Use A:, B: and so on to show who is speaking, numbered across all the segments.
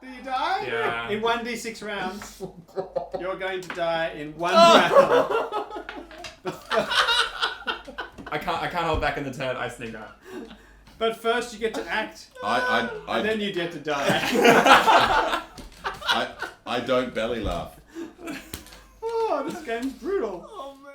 A: Do you die?
B: Yeah.
A: In 1d6 rounds, you're going to die in one round.
B: I can't hold back in the turn. I sneak out.
A: But first you get to act,
C: I
A: and then you get to die.
C: I don't belly laugh.
A: Oh, this game's brutal.
D: Oh man.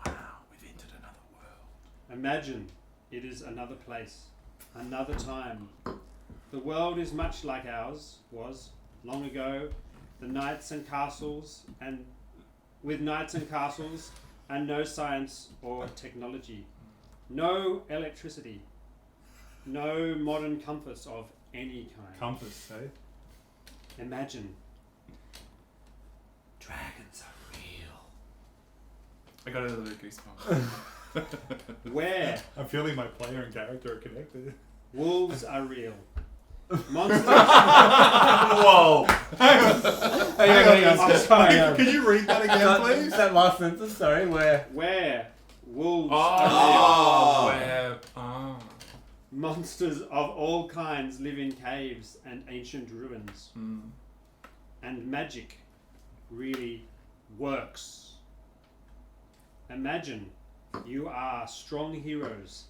B: Wow, we've entered another world.
A: Imagine it is another place, another time. The world is much like ours was long ago. The knights and castles, and with knights and castles, and no science or technology, no electricity, no modern comforts of any kind.
D: Compass, eh?
A: Imagine. Dragons are real.
B: I got a little goosebump.
A: Where
D: I'm feeling my player and character are connected.
A: wolves are real. Monsters.
E: Whoa! Hang on.
A: I'm sorry.
D: Can you read that again, please?
E: That last sentence, sorry, where?
A: Where wolves are
B: Oh, where? Oh.
A: real. Monsters of all kinds live in caves and ancient ruins.
B: Mm.
A: And magic really works. Imagine you are strong heroes,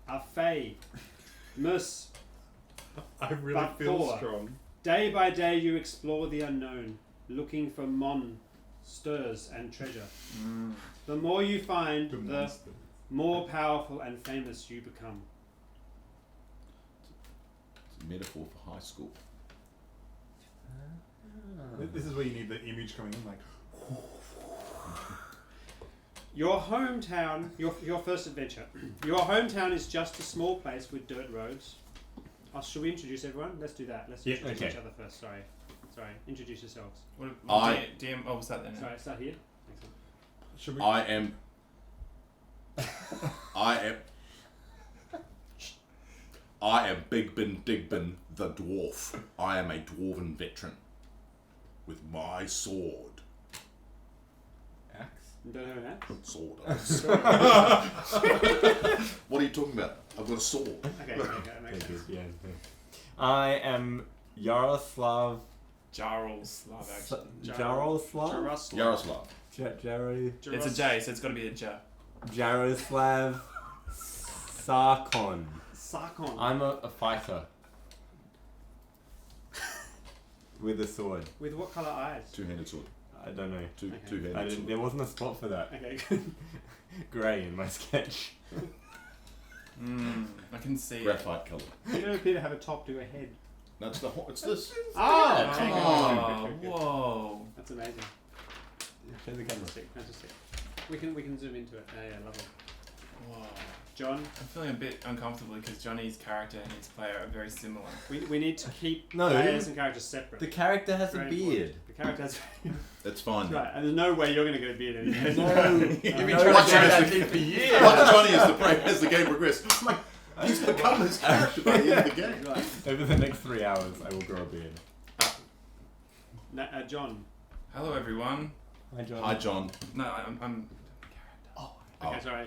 A: a fae, mus.
D: I really
A: But
D: feel
A: four.
D: strong.
A: Day by day you explore the unknown, looking for monsters and treasure.
B: Mm.
A: The more you find,
D: The
A: the
D: monster.
A: more powerful and famous you become.
C: It's a metaphor for high school.
D: This is where you need the image coming in, like.
A: Your hometown, your first adventure. Your hometown is just a small place with dirt roads. Oh, should we introduce everyone? Let's do that. Let's
E: Yeah,
A: introduce
E: okay.
A: each other first. Sorry. Introduce yourselves.
B: What,
C: I-
B: DM. Oh, was that then?
A: Sorry, start here. Excellent.
D: Should we?
C: I am Bigbin Digbin the dwarf. I am a dwarven veteran with my sword.
E: Axe?
A: You don't have an axe?
C: Sword. What are you talking about? I've got a sword.
A: Okay, that makes sense.
E: Yeah. I am Yaroslav.
B: Jarlslav, actually.
E: Jaroslav?
C: Yaroslav.
B: It's a J, so it's got to be a J.
E: Jaroslav Sarkon.
A: Sarkon.
E: I'm a fighter. With a sword.
A: With what colour eyes?
C: Two-handed sword.
E: I don't know.
C: Two-handed sword.
E: There wasn't a spot for that.
A: Okay, good.
E: Grey in my sketch.
B: I can see it.
C: Graphite colour.
A: You don't appear to have a top to a head.
C: No, it's it's this.
A: Oh,
E: Yeah,
A: okay,
B: Oh,
A: good.
B: whoa.
A: That's amazing.
E: Show the camera.
A: Fantastic. We can zoom into it. Yeah, love it.
B: Whoa.
A: John,
B: I'm feeling a bit uncomfortable because Johnny's character and his player are very similar.
A: we need to keep
E: No.
A: players and characters separate.
E: The character has a
A: Very
E: beard.
A: important. The character has.
C: That's fine.
A: Right, and there's no way you're going to get a beard anymore.
E: No.
C: You've been
E: No,
C: trying to
E: no,
C: change
E: no,
C: the
E: for years.
C: Watch Johnny as the game progresses. I'm like, he's become his character by the end of the game.
A: Right.
E: Over the next 3 hours, I will grow a beard.
A: John.
B: Hello, everyone.
E: Hi, John.
C: Hi, John.
B: No, I'm
A: Okay,
C: Oh.
A: sorry.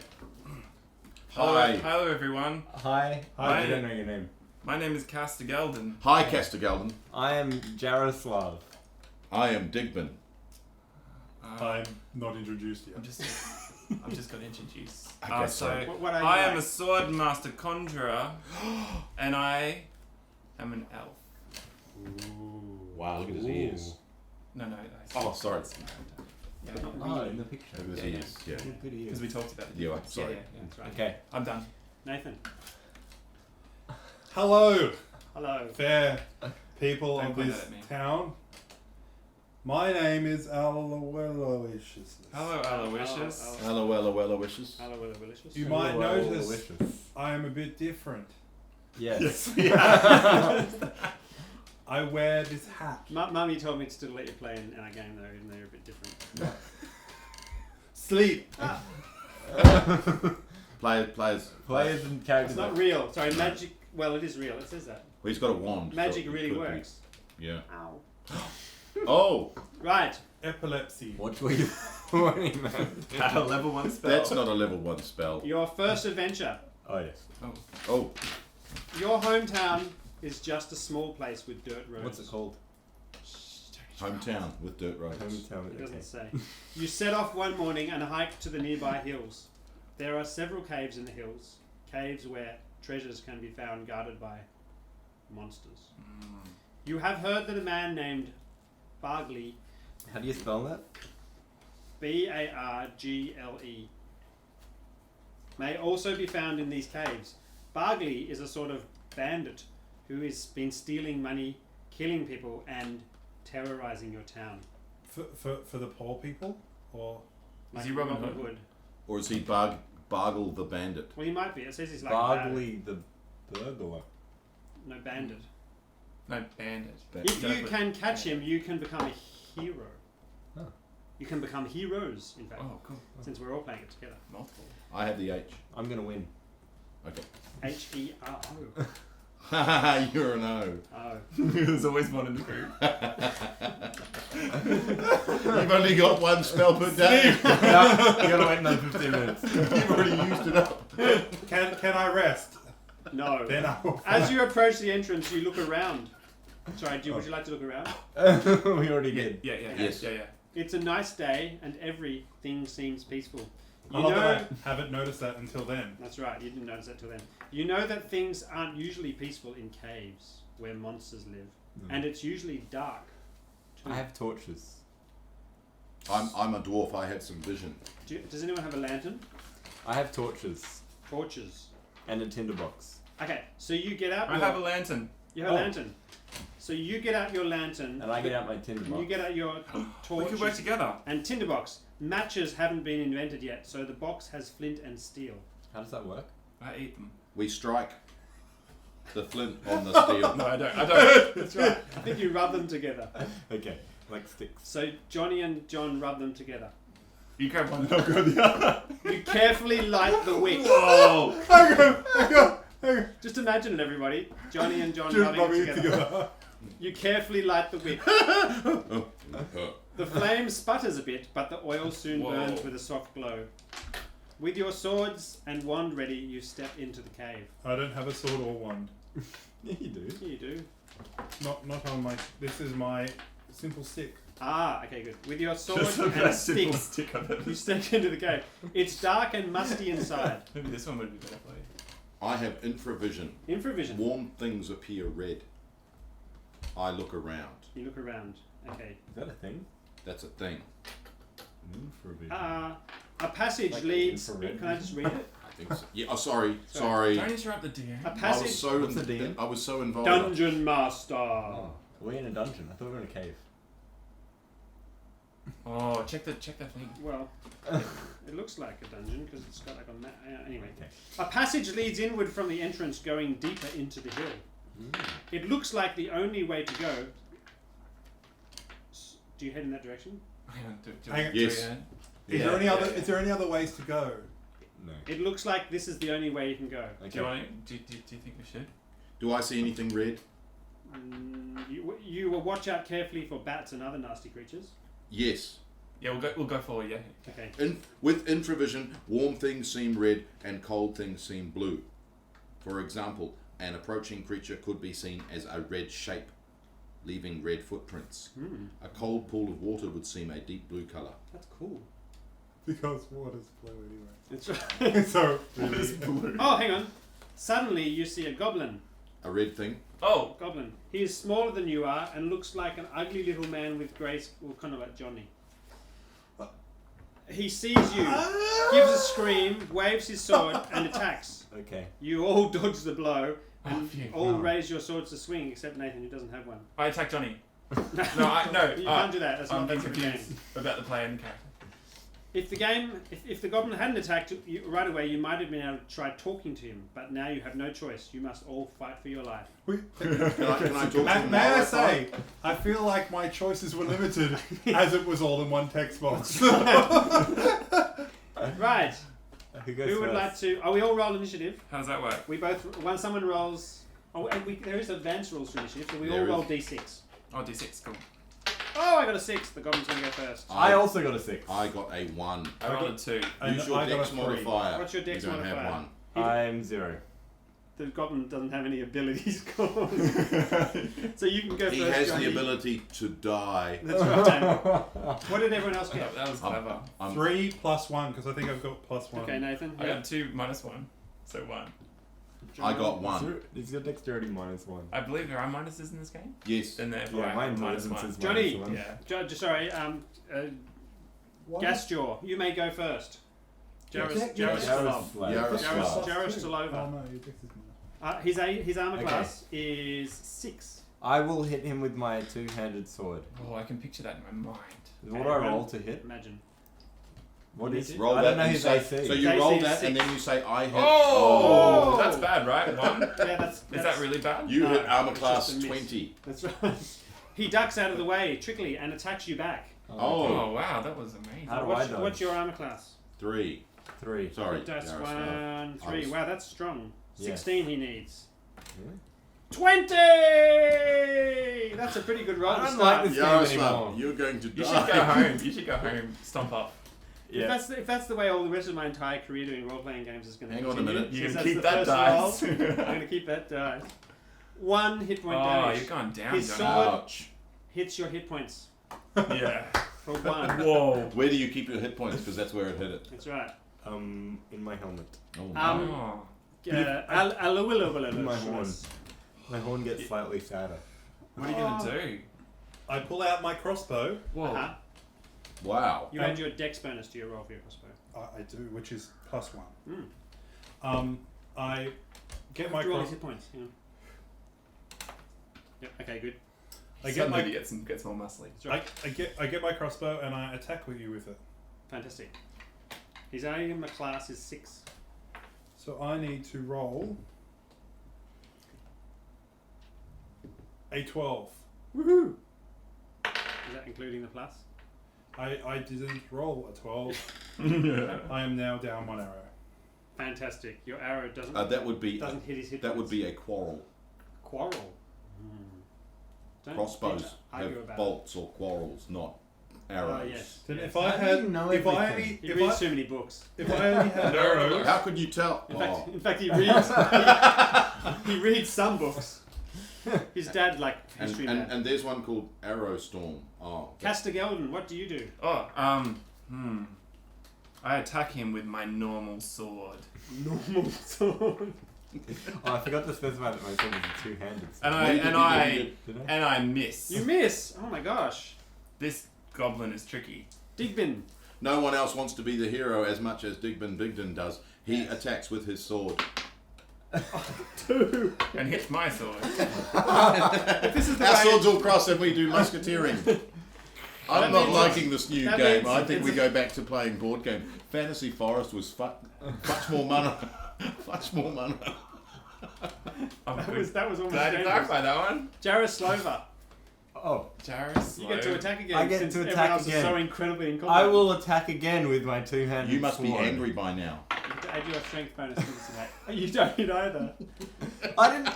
C: Hi.
B: Hello, everyone.
E: Hi.
B: Hi.
E: I don't know your name.
B: My name is Castigelden.
C: Hi, Castigalden.
E: I am Jaroslav.
C: I am Digbin.
D: I'm not introduced yet.
B: I'm just going to introduce.
C: Okay,
B: so
C: sorry.
A: What are you
B: I am
A: like?
B: a sword master conjurer, and I am an elf.
C: Wow, look at his
E: Ooh.
C: ears.
B: No.
C: Oh, sorry.
B: Yeah,
E: Oh, in the picture.
C: Look at his
B: Yeah,
C: ears. Yeah.
E: Good
B: because
E: ears.
B: we talked about it.
C: Yeah, sorry.
B: Yeah.
A: That's right.
E: Okay.
B: I'm done.
A: Nathan.
D: Hello,
A: Hello.
D: fair people
B: Don't
D: of
B: point
D: this
B: that at me.
D: town. My name is Aloysius.
B: Hello, Aloysius.
C: Hello, hello, hello, wishes.
A: Hello, delicious.
D: You might notice
E: Delicious.
D: I am a bit different.
E: Yes.
D: I wear this hat.
A: Mummy told me to still let you play in our game though, even though you're a bit different.
D: Sleep.
C: Players.
E: Players and characters.
A: It's not real. Sorry, magic. Well, it is real. It says that.
C: Well, he's got a wand.
A: Magic
C: so it
A: really
C: could be.
A: works.
C: Yeah.
A: Ow.
C: Oh,
A: Right.
D: Epilepsy.
E: What were you warning, man?
B: Had a level 1 spell.
C: that's not a level 1 spell.
A: Your first adventure.
E: Oh, yes.
C: Oh,
A: Your hometown is just a small place with dirt roads.
E: What's it called?
C: hometown with dirt roads.
E: Hometown.
A: It doesn't
E: Okay.
A: say. You set off one morning and hike to the nearby hills. There are several caves in the hills. Caves where treasures can be found guarded by monsters. You have heard that a man named Bargley,
E: How do you spell that?
A: Bargle, may also be found in these caves. Bargley is a sort of bandit who has been stealing money, killing people, and terrorizing your town.
D: For the poor people? Or
B: Is he Robin Hood?
C: Or is he Bargle the Bandit?
A: Well, he might be. It says he's like
E: Bargley the burglar.
A: no bandit.
B: No, bandit.
A: If you can catch him, you can become a hero.
E: Oh.
A: You can become heroes, in fact,
B: Oh, cool.
A: since we're all playing it together.
B: Multiple.
C: I have the H.
E: I'm gonna win.
C: Okay.
A: H-E-R-O.
C: You're an O.
A: Oh.
B: There's always one in the group.
C: You've only got one spell per day.
E: You gotta wait another 15 minutes.
C: You've already used it up.
D: can I rest?
A: No.
D: Then I will.
A: As you approach the entrance, you look around. Sorry, would you like to look around?
E: We already did.
B: Yeah.
C: Yes.
B: Yeah.
A: It's a nice day, and everything seems peaceful. You
D: Oh,
A: know,
D: but I haven't noticed that until then.
A: that's right. You didn't notice that till then. You know that things aren't usually peaceful in caves where monsters live, and it's usually dark. Too.
E: I have torches.
C: I'm a dwarf. I had some vision.
A: Does anyone have a lantern?
E: I have torches
A: Torches.
E: and a tinderbox.
A: Okay, so you get out.
B: I have a lantern.
A: You have a
E: Oh.
A: lantern. So you get out your lantern.
E: And I get out my tinderbox.
A: You get out your
B: We
A: torches
B: could work together.
A: and tinderbox. Matches haven't been invented yet, so the box has flint and steel.
E: How does that work?
B: I eat them.
C: We strike the flint on the steel.
B: No, I don't.
A: That's right. I think you rub them together.
E: Okay, like sticks.
A: So Johnny and John rub them together.
B: You grab one and I'll grab the other.
A: You carefully light the wick.
B: Whoa!
D: Hang on.
A: Just imagine it, everybody. Johnny and John
D: Just
A: rubbing it
D: it
A: together.
D: together.
A: You carefully light the wick.
C: Oh.
A: The flame sputters a bit, but the oil soon
B: Whoa.
A: burns with a soft glow. With your swords and wand ready, you step into the cave.
D: I don't have a sword or wand.
E: Yeah, you do.
A: Here you do.
D: Not on my. This is my simple stick.
A: Ah, okay, good. With your sword
B: Just the
A: and
B: best
A: stick,
B: simple stick I've ever
A: you step into the cave. It's dark and musty inside.
B: Maybe this one would be better for you.
C: I have infravision.
A: Infravision.
C: Warm things appear red. I look around.
A: You look around. Okay.
E: Is that a thing?
C: That's a thing.
E: Infravision.
A: A passage
E: Like
A: leads.
E: infrared
A: Can I just read it?
C: I think so. Yeah. Oh, sorry.
A: Sorry.
B: Don't interrupt the DM.
A: A
C: I was
A: passage.
C: so
E: What's the DM?
C: I was so involved.
A: Dungeon Master.
E: Oh, we're in a dungeon. I thought we were in a cave.
B: Oh, check that thing.
A: Well, it looks like a dungeon because it's got like a map. Anyway,
E: Okay.
A: a passage leads inward from the entrance, going deeper into the hill. It looks like the only way to go. Do you head in that direction?
B: Hang on, do
D: Hang on.
C: Yes.
D: Is there any other? Is there any other ways to go?
E: No.
A: It looks like this is the only way you can go.
B: Do
E: Okay.
B: you want? Do you think we should?
C: Do I see anything red?
A: You will watch out carefully for bats and other nasty creatures.
C: Yes.
B: Yeah, we'll go forward. Yeah.
A: Okay.
C: With infravision, warm things seem red and cold things seem blue. For example, an approaching creature could be seen as a red shape, leaving red footprints. A cold pool of water would seem a deep blue colour.
A: That's cool.
D: Because water's blue anyway.
A: That's right.
D: So
B: It's blue.
A: Oh, hang on. Suddenly you see a goblin.
C: A red thing?
B: Oh,
A: Goblin. He is smaller than you are and looks like an ugly little man with grey, well, kind of like Johnny. He sees you, gives a scream, waves his sword, and attacks.
E: Okay.
A: You all dodge the blow and
B: Oh, phew.
A: all raise your swords to swing, except Nathan, who doesn't have one.
B: I attack Johnny. No,
A: You can't do that. That's
B: I'm
A: not
B: being
A: good for the game.
B: confused about the player and character.
A: If the goblin hadn't attacked you right away, you might have been able to try talking to him. But now you have no choice. You must all fight for your life.
C: Can I talk to him?
D: May
C: while
D: I
C: fight?
D: say, I feel like my choices were limited as it was all in one text box.
A: Right.
E: Who goes
A: Who would
E: first?
A: like to? Oh, we all roll initiative.
B: How does that work?
A: We both. When someone rolls. Oh, and there is advanced rules for initiative, so we all
C: There
A: roll
C: is.
A: d6.
B: Oh, D6, cool.
A: Oh, I got a 6. The goblin's going to go first.
E: I also got a 6.
C: I got a 1.
B: I rolled a 2.
D: And
C: Use your
D: I got a
C: dex
D: 3.
C: modifier.
A: What's your dex
C: You don't
A: modifier?
C: have 1.
E: I'm 0.
A: The goblin doesn't have any abilities called. So you can go
C: He
A: first,
C: has
A: Johnny.
C: the ability to die.
A: That's right. What did everyone else get?
B: That was clever.
D: 3 plus 1, because I think I've got plus 1.
A: Okay, Nathan.
B: I got 2 minus 1. So 1.
C: I got 1.
E: Is your dexterity minus 1?
B: I believe there are minuses in this game.
C: Yes.
B: Then therefore
E: Yeah,
B: I
E: my
B: have minus
E: intelligence
B: 1.
E: is
A: Johnny.
E: minus 1.
B: Yeah.
A: Sorry, Gasjaw, you may go first. Jarrah's still on. Jarrah's still over.
D: Oh no, your dex is minus.
A: His armor
E: Okay.
A: class is 6.
E: I will hit him with my two-handed sword.
B: Oh, I can picture that in my mind.
E: What do I roll to hit?
A: Imagine.
E: What is it?
C: Roll
E: I
C: that
E: don't know
C: and
E: his
C: say,
E: AC.
C: so you
A: AC
C: roll
A: is
C: that
A: 6.
C: and then you say I have.
B: Oh, that's bad, right? 1?
A: Yeah, that's
B: Is that really bad?
C: You
A: No,
C: hit armor
A: it's
C: class
A: just a miss.
C: 20.
A: That's right. He ducks out of the way, trickly, and attacks you back.
C: Oh.
B: Oh, wow, that was amazing.
E: How do
A: what's,
E: I dodge?
A: what's your armor class?
C: 3.
E: 3.
C: Sorry.
A: That's
C: Jarrah,
A: 1,
C: I
A: 3.
C: was-
A: Wow, that's strong.
E: Yeah.
A: 16 he needs.
E: Really?
A: 20! That's a pretty good roll
E: I
A: to
E: don't
A: start.
E: like this game anymore.
C: Yaroslav, you're going to
B: You
C: die.
B: should go home. You should go home. Stomp up.
E: Yeah.
A: If that's the way all the rest of my entire career doing role-playing games is going to
C: Hang on a
A: continue,
C: minute.
B: You
A: since
B: can
A: that's
B: keep
A: the
B: that
A: first
B: dice.
A: roll, I'm going to keep that dice. 1 hit point
B: Oh,
A: damage.
B: you're going down,
A: His
B: Johnny.
A: sword
C: Ouch.
A: hits your hit points
B: Yeah.
A: for 1.
B: Whoa.
C: Where do you keep your hit points? Because that's where it hit it.
A: That's right.
E: In my helmet.
C: Oh,
B: Oh.
E: My horn. My horn gets slightly sadder.
B: What are you going to do?
D: I pull out my crossbow.
B: Whoa.
A: Uh-huh.
C: Wow.
A: You add your dex bonus to your roll for your crossbow.
D: I do, which is plus 1.
A: Mm.
D: I get my
A: After all his
D: crossbow.
A: hit points. Yeah. Yep. Okay. Good.
D: I get
B: Suddenly
D: my
B: he gets more muscly.
A: That's right.
D: I get my crossbow and I attack with you with it.
A: Fantastic. His armor class is 6.
D: So I need to roll a 12.
A: Woohoo! Is that including the plus?
D: I didn't roll a 12.
B: Yeah.
D: I am now down 1 arrow.
A: Fantastic. Your arrow doesn't
C: That would be
A: doesn't hit his hit
C: that would
A: points.
C: be a quarrel.
A: Quarrel. Don't
C: Crossbows
A: argue
C: have
A: about
C: bolts or quarrels, not arrows.
A: Oh, yes.
D: Then
A: yes.
D: if I
E: How do
D: had,
E: you know
D: if I
E: everything?
D: only,
A: He
D: if
A: reads
D: I,
A: too many books.
D: if I only had
B: No,
D: arrows,
C: How could you tell?
A: In fact, he reads. He reads some books. His dad like history man.
C: and there's one called Arrow Storm. Oh,
A: Castigeldon, what do you do?
B: Oh, I attack him with my normal sword.
A: Normal sword.
E: Oh, I forgot to specify that my sword is a two-handed sword.
B: And I miss.
A: You miss. Oh my gosh.
B: This goblin is tricky.
A: Digbin.
C: no one else wants to be the hero as much as Digbin Bigden does. He
A: Yes.
C: attacks with his sword.
A: 2.
B: And hits my sword.
A: This is the
C: Our
A: way.
C: swords will cross and we do musketeering. I'm
A: That
C: not
A: means-
C: liking this new
A: that
C: game.
A: means
C: I think
A: it's
C: we
A: a-
C: go back to playing board game. Fantasy Forest was much more mana. Much more mana.
A: That was almost
B: Glad you
A: dangerous.
B: clarified that one.
A: Jaroslova.
E: Oh,
B: Jarrus.
A: You get to attack again.
E: I get
A: since
E: to
A: everyone
E: attack
A: else
E: again.
A: is so incredibly incompetent.
E: I will attack again with my two-handed
C: You must be
E: sword.
C: angry by now.
A: You have to add your strength bonus to this attack. You don't either.
E: I didn't.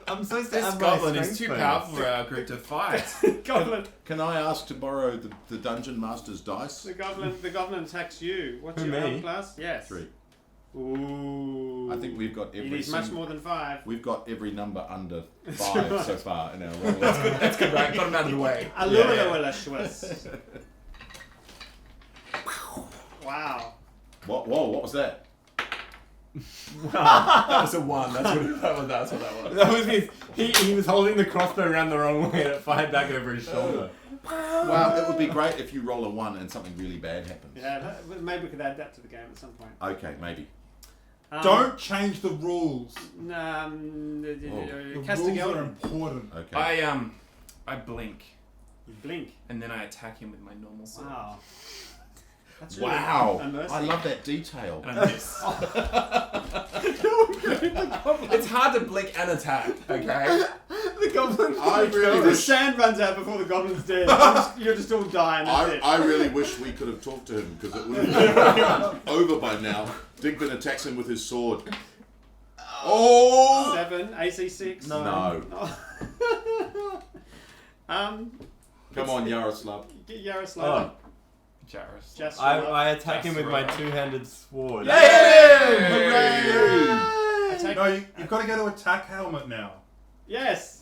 E: I'm supposed to
B: This
E: add my
B: goblin is
E: strength
B: too
E: bonus.
B: powerful for our group to fight.
A: Goblin.
C: Can I ask to borrow the Dungeon Master's dice?
A: The goblin attacks you. What's
E: Who,
A: your
E: me?
A: armor class? Yes.
C: 3.
A: Ooh.
C: I think we've got
A: He
C: every
A: needs much more than 5.
C: We've got every number under
A: That's
C: 5
A: right.
C: so far in our roll.
B: That's good, right? Got him out of the way.
A: Wow.
C: Whoa, what was that?
B: That was a 1. That's what that was.
E: That was his. He was holding the crossbow around the wrong way and it fired back over his shoulder.
C: Wow, it would be great if you roll a 1 and something really bad happens.
A: Yeah, maybe we could add that to the game at some point.
C: Okay, maybe.
D: Don't change the rules.
A: The
D: The rules are
A: Castigeldon.
D: important.
C: Okay.
B: I blink
A: You blink.
B: and then I attack him with my normal sword.
A: Wow. That's really
C: Wow,
A: immersive.
C: I love that detail.
B: And I miss. It's hard to blink and attack. Okay.
E: The goblin.
C: I really
A: If the
C: wish.
A: sand runs out before the goblin's dead, you're just all dying. That's it.
C: I really wish we could have talked to him because it would have been over by now. Digbin attacks him with his sword. Oh!
A: 7, AC 6.
C: No. Come on, Yaroslav.
A: Get Yaroslav.
B: Jairus.
A: Just
E: I attack him with my
B: That's right.
E: two-handed sword.
C: Yay! Hooray!
A: Attack.
D: No, you've got to go to attack helmet now.
A: Yes.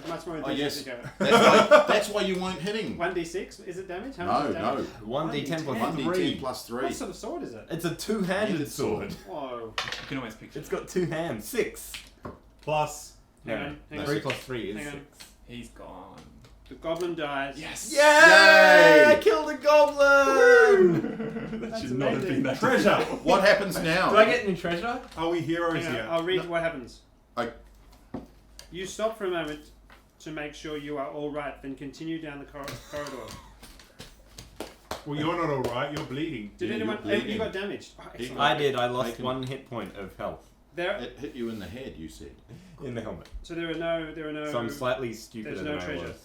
A: Much more
C: Oh, yes.
A: enthusiastic.
C: That's why you weren't hitting.
A: 1d6. Is it damage? How
C: No,
A: much is damage?
C: no.
E: 1d10 plus
C: 1d10
E: 3.
C: plus 3.
A: What sort of sword is it?
E: It's a two-handed sword.
A: Whoa.
B: You can always picture.
E: It's got two hands. 6.
D: Plus,
A: Hang on.
E: 3 plus 3 is
A: Hang on.
E: 6.
B: He's gone.
A: The goblin dies.
B: Yes.
E: Yay!
C: Yay!
E: I killed a goblin!
B: That
A: That's
B: should not have
A: amazing.
B: been that.
D: treasure.
C: What happens now?
E: Do I get any treasure?
D: Are we heroes
A: Hang on,
D: yet?
A: I'll read what happens.
C: I-
A: You stop for a moment to make sure you are all right, then continue down the corridor.
D: Well, you're not all right. You're bleeding.
A: Did
C: Yeah,
A: anyone?
C: you're bleeding.
A: You got damaged. Oh, excellent.
E: I did. I lost
C: Taken.
E: 1 hit point of health
A: There.
C: It hit you in the head, you said.
E: in the helmet.
A: So there are no.
E: So I'm slightly stupider
A: there's
E: than
A: no
E: I
A: treasure.
E: was.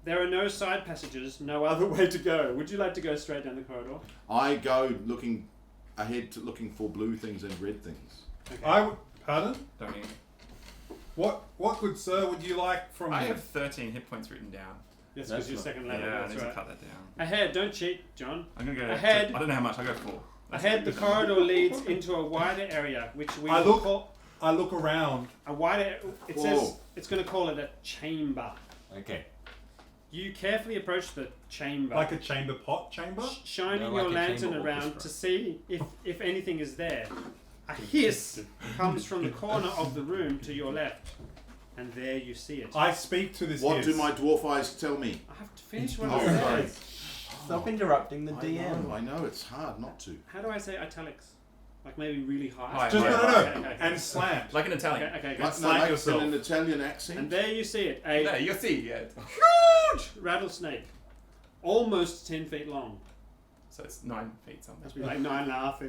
A: There are no side passages. No other way to go. Would you like to go straight down the corridor?
C: I go looking ahead to looking for blue things and red things.
A: Okay.
D: Pardon?
B: Don't even.
D: What good sir would you like from
B: I
D: me?
B: have 13 hit points written down.
A: Yes,
E: That's
A: because you're
E: not-
A: second
B: Yeah,
A: level.
B: I
A: That's
B: need to
A: right.
B: cut that down.
A: Ahead. Don't cheat, John.
B: I'm gonna go
A: Ahead.
B: I don't know how much. I go 4.
A: Ahead, the corridor leads into a wider area, which we
D: I
A: will
D: look-
A: call
D: I look around.
A: a wider. It
C: Whoa.
A: says it's going to call it a chamber.
E: Okay.
A: You carefully approach the chamber,
D: Like a chamber pot chamber?
A: shining
E: No, like
A: your
E: a
A: lantern
E: chamber
A: around
E: orchestra.
A: to see if anything is there. A hiss comes from the corner of the room to your left, and there you see it.
D: I speak to this
C: What
D: hiss.
C: do my dwarf eyes tell me?
A: I have to finish what
C: Oh,
A: it
C: sorry.
A: says.
E: Stop interrupting the DM.
C: I know, it's hard not to.
A: How do I say italics? Like maybe really high.
B: High.
D: Just no.
A: Okay.
D: And slammed.
B: Like an Italian.
A: Okay.
C: Like,
D: slam
C: like
D: yourself.
C: in an Italian accent.
A: And there you see it.
B: No,
A: A
B: you'll see. Yeah.
A: huge rattlesnake, almost 10 feet long.
B: So it's 9 feet something.
A: Must be like 9.5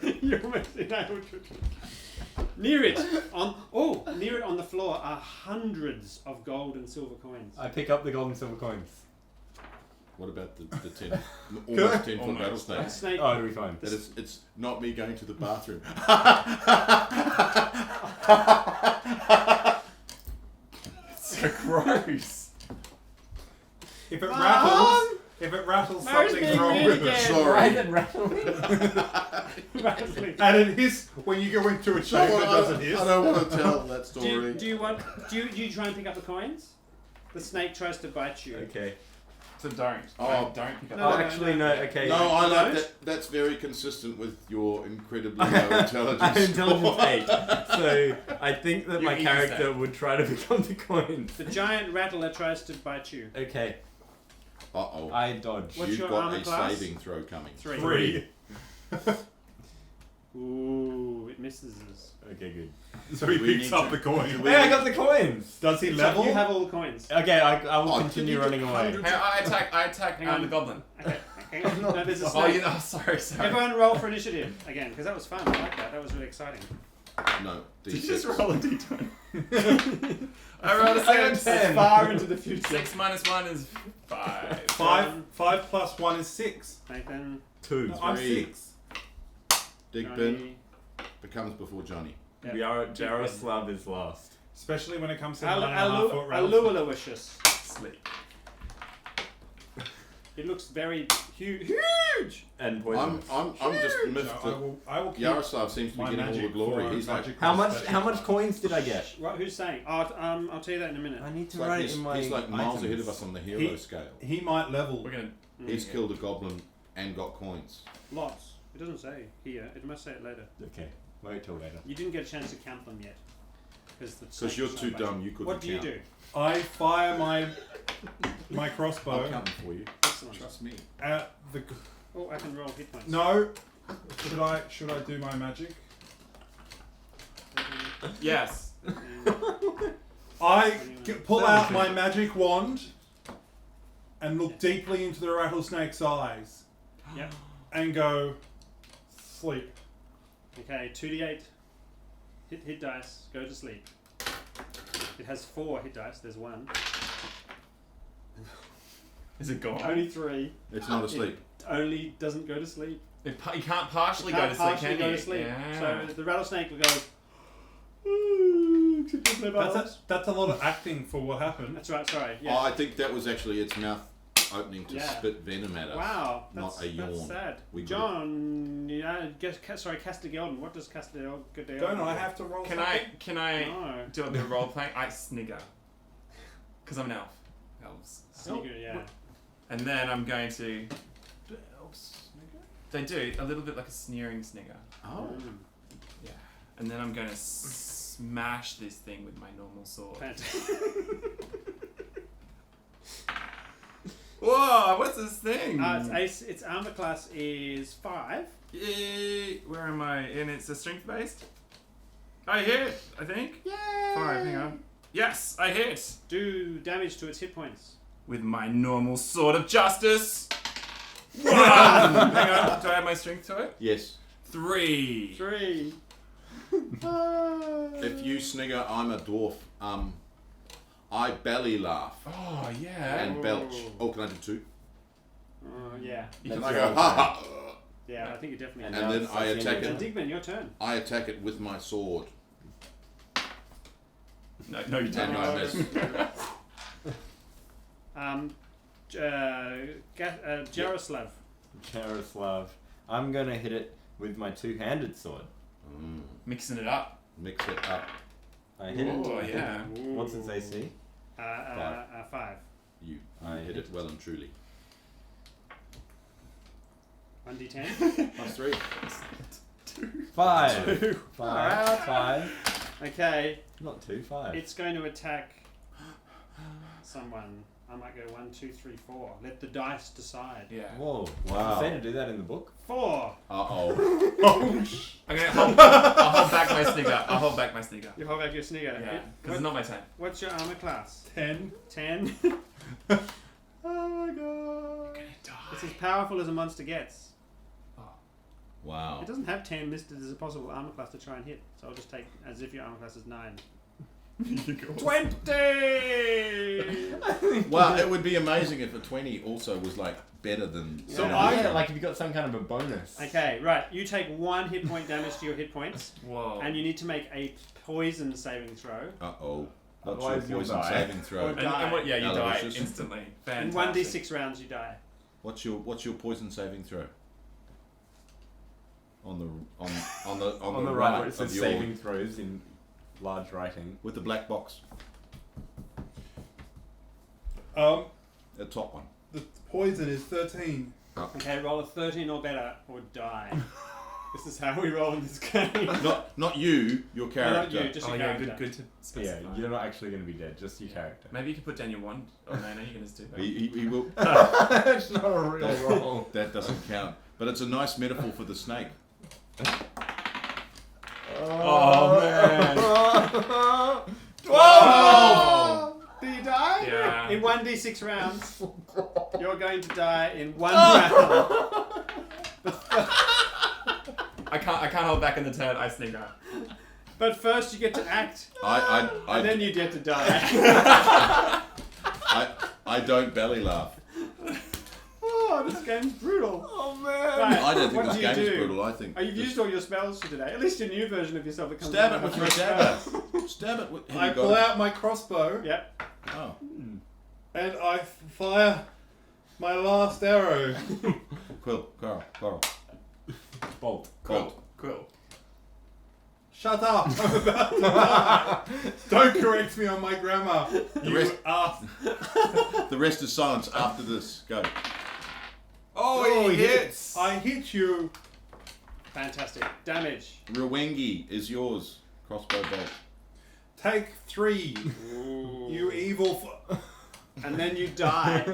A: feet. You're almost enabled to. Near it on the floor are hundreds of gold and silver coins.
E: I pick up the gold and silver coins.
C: What about the 10, almost 10 foot
B: Almost.
C: rattlesnake?
A: Snake.
E: Oh, it'll be fine.
C: That it's not me going to the bathroom.
B: So gross.
D: If it rattles,
A: Mary's
D: something's
A: being
D: wrong
A: weird
D: with it.
A: again.
C: Sorry.
E: Why is it rattling?
A: Rattling.
D: And it hiss when you go into a chamber. Does it hiss?
C: I don't want to tell that story.
A: Do you try and pick up the coins? The snake tries to bite you.
E: Okay.
B: So don't.
C: Oh.
B: Don't pick up.
A: No,
E: Oh,
A: no,
E: actually,
A: no.
E: no. Okay.
C: No, I like
A: Don't?
C: that. That's very consistent with your incredibly low intelligence.
E: I'm intelligence 8, so I think that my
B: You're
E: character
B: easy.
E: would try to become the coins.
A: The giant rattler tries to bite you.
E: Okay,
C: Uh-oh.
E: I dodge.
A: What's
C: You've
A: your
C: got
A: armor
C: a
A: class?
C: saving throw coming.
A: 3. Ooh, it misses us.
E: Okay, good.
D: So he
C: We
D: picks
C: need
D: up
C: to-
D: the coin.
E: Hey, I got the coins!
D: Does he
A: So
D: level?
A: you have all the coins.
E: Okay, I will
C: Oh,
E: continue
C: did you
E: running
C: get
E: away.
C: hundreds?
B: Hey, I attack
A: Hang on.
B: the goblin.
A: Okay. Hang on. No, there's a
B: Oh,
A: snake.
B: you know, sorry.
A: Everyone roll for initiative again, because that was fun. I like that. That was really exciting.
C: No,
B: Did you
C: D6.
B: just roll a d20? I rolled a
E: I got
B: 6.
E: 10.
A: Far into the future.
B: 6 minus 1 is 5.
D: 5 plus 1 is 6.
A: Nathan.
E: 2.
D: No, I'm
C: 3.
D: 6.
C: Digbin
A: Johnny.
C: becomes before Johnny.
A: Yep.
E: We are Jaroslav is last.
D: Especially when it comes to 9.5 foot rounds.
A: Alualicious.
B: Sleep.
A: It looks very huge.
E: And
C: I'm
E: poisonous.
C: just miffed
D: So
C: that
D: I will keep
C: Yaroslav seems to be
D: my
C: getting all the
D: magic
C: glory.
D: for
C: He's like,
D: magic
E: How
D: special.
E: much coins did I get?
A: Right, who's saying? Oh, I'll tell you that in a minute.
E: I need to
C: it's like
E: write
C: he's,
E: it in my
C: he's like miles
E: items.
C: ahead of us on the hero
D: He-
C: scale.
D: He might level.
B: We're gonna.
C: He's killed a goblin and got coins.
A: Lots. It doesn't say here. It must say it later.
E: Okay, wait till later.
A: You didn't get a chance to count them yet.
C: Because you're too dumb, you couldn't
A: What do you
C: count.
A: do?
D: I fire my
C: I'll
D: crossbow
C: count them for you.
A: Excellent.
C: Trust me.
D: at the.
A: Oh, I can roll hit points.
D: No. Should I do my magic?
B: Yes.
D: I pull out my magic wand and look deeply into the rattlesnake's eyes
A: Yep.
D: and go sleep.
A: Okay, 2d8 hit dice. Go to sleep. It has 4 hit dice. There's 1.
B: Is it gone?
A: Only 3.
C: It's not asleep.
A: Only doesn't go to sleep.
B: You can't partially
A: Can't
B: go to sleep,
A: partially
B: can
A: go
B: you?
A: to sleep.
B: Yeah.
A: So the rattlesnake goes. "Ooh,"
D: That's a lot of acting for what happened.
A: That's right. Sorry.
C: Oh,
A: Yeah.
C: I think that was actually its mouth opening to
A: Yeah.
C: spit venom at us.
A: Wow.
C: Not
A: That's,
C: a yawn.
A: That's sad.
C: We
A: John. Yeah. Sorry, Castigelden. What does Castigelden?
D: Don't I have to roll?
B: Can
D: something?
B: I
A: No.
B: do a bit of role playing? I snigger. Because I'm an elf. Elves.
A: Snigger, yeah.
B: And then I'm going to...
D: Do elves snigger?
B: They do, a little bit like a sneering snigger.
C: Oh.
B: Yeah. And then I'm going to smash this thing with my normal sword.
A: Fantastic.
B: Whoa, what's this thing?
A: Its armor class is 5.
B: Yay! Where am I? And it's a strength based? I hit, I think.
A: Yay!
B: 5, hang on. Yes, I hit!
A: Do damage to its hit points.
B: With my normal sword of justice. 1! Hang on, do I have my strength to it?
C: Yes.
B: 3.
A: 3.
C: If you snigger, I'm a dwarf. I belly laugh
B: Oh, yeah.
C: and belch. Oh, can I do 2?
A: Yeah.
C: Can
E: That's
C: I
E: your
C: go, ha ha?
A: Yeah, I think you definitely
C: And
A: can.
E: now
C: then
E: it's
C: I
E: the
C: attack
E: end of
C: it.
A: Digman, your turn.
C: I attack it with my sword.
B: No, you
C: And
B: don't.
C: I miss.
A: Jaroslav.
E: Jaroslav. I'm gonna hit it with my two-handed sword.
B: Mixing it up.
C: Mix it up.
E: I hit
B: Oh,
E: it.
B: yeah.
E: What's its AC?
A: 5.
C: You
E: I
C: hit it well and truly.
A: 1d10.
C: Plus 3.
E: 5. 5.
A: Okay,
E: Not 2. 5.
A: it's going to attack someone. I might go 1, 2, 3, 4. Let the dice decide.
B: Yeah.
E: Whoa.
C: Wow.
E: Wow. Say to do that in the book.
A: 4.
C: Uh-oh.
B: I'm gonna I'll hold back my snigger. I'll hold back my snigger.
A: You hold back your snigger.
B: Yeah, because it's not my turn.
A: What's your armor class?
D: 10.
A: 10. Oh my god.
B: Gonna die.
A: It's as powerful as a monster gets.
C: Wow.
A: It doesn't have 10 listed as a possible armor class to try and hit, so I'll just take as if your armor class is 9. 20!
C: Well, it would be amazing if a 20 also was like better than.
D: So
E: Yeah, like if you got some kind of a bonus.
A: Okay, right. You take 1 hit point damage to your hit points,
B: Whoa.
A: and you need to make a poison saving throw.
C: Uh-oh. What's
E: Otherwise
C: your
E: you'll
C: poison
E: die.
C: saving throw?
A: Or-
B: And what, yeah, you die
C: Delicious.
B: instantly.
A: In
B: Fantastic.
A: 1d6 rounds, you die.
C: What's your poison saving throw? On the
E: On the right,
C: right
E: where it says
C: of your
E: saving throws in large writing.
C: with the black box, the top one.
D: The poison is 13.
A: Okay, roll a 13 or better, or die. This is how we roll in this game.
C: Not you, your
A: No,
C: character.
A: not you, just
B: Oh,
A: your
B: yeah,
A: character.
B: good to
E: Yeah,
B: specify.
E: you're not actually going to be dead, just your character.
B: Maybe you could put down your wand. Oh, no, you can just do that.
C: He will.
E: It's not a real roll.
C: That doesn't count. But it's a nice metaphor for the snake.
B: Oh, man.
A: 12! Do you die?
B: Yeah.
A: In 1d6 rounds, you're going to die in 1 round.
B: I can't hold back in the turn. I snigger.
A: But first you get to act,
C: I
A: and then you get to die.
C: I don't belly laugh.
A: Oh, this game's brutal.
E: Oh man!
A: Right,
C: I don't think
A: what
C: this
A: do you
C: game is
A: do?
C: brutal. I think.
A: Oh, you've
C: just
A: used all your spells for today. At least your new version of yourself that comes
C: stab
A: out
C: it with your
A: with
C: dagger. Stab it with.
D: I pull out my crossbow
A: Yep.
C: Oh.
D: and I fire my last arrow.
C: Quill, Coral.
E: Bolt.
B: Quill.
D: Shut up! I'm about to die. Don't correct me on my grammar. You
C: rest-
D: ass.
C: The rest is silence after this. Go.
B: Oh, he hits!
D: I hit you.
A: Fantastic. Damage.
C: Rwengi is yours. Crossbow bolt.
D: Take 3. You evil.
A: And then you die.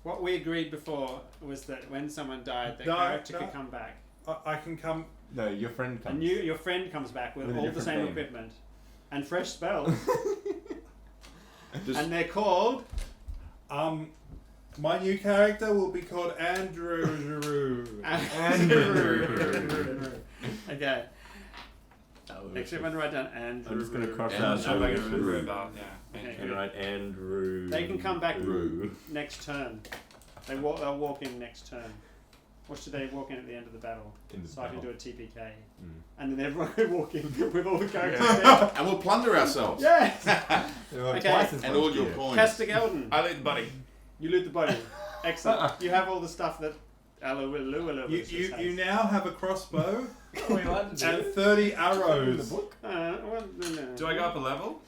A: What we agreed before was that when someone died, their character could come back.
D: I can come.
E: No, your friend comes.
A: And your friend comes back with
E: With a
A: all the
E: different
A: same
E: name.
A: equipment and fresh spells.
C: Just-
A: And they're called.
D: My new character will be called Andrew.
A: Okay. Except when I write down Andrew.
E: I'm just gonna cross
C: And
E: out.
C: so
B: I'm not
C: we
B: gonna remember
C: should-
B: about, yeah.
A: Okay.
E: And write Andrew.
A: They can come back
C: Roo.
A: next turn. They'll walk in next turn. Or should they walk in at the end of the battle?
E: In the
A: So I can do
E: battle.
A: a TPK.
E: Mm.
A: And then everyone could walk in with all the characters
B: Yeah.
C: And we'll plunder ourselves.
A: there. Yes!
E: They're like
A: Okay.
E: twice as
C: And
E: much
C: all your
E: gear.
C: coins.
A: Castigeldon.
B: I loot the body.
A: You loot the body. Excellent. You have all the stuff that
D: You now have a crossbow
E: What are we allowed to
D: and
E: do?
D: 30
E: In the
D: arrows.
E: book?
B: Do I go up a level?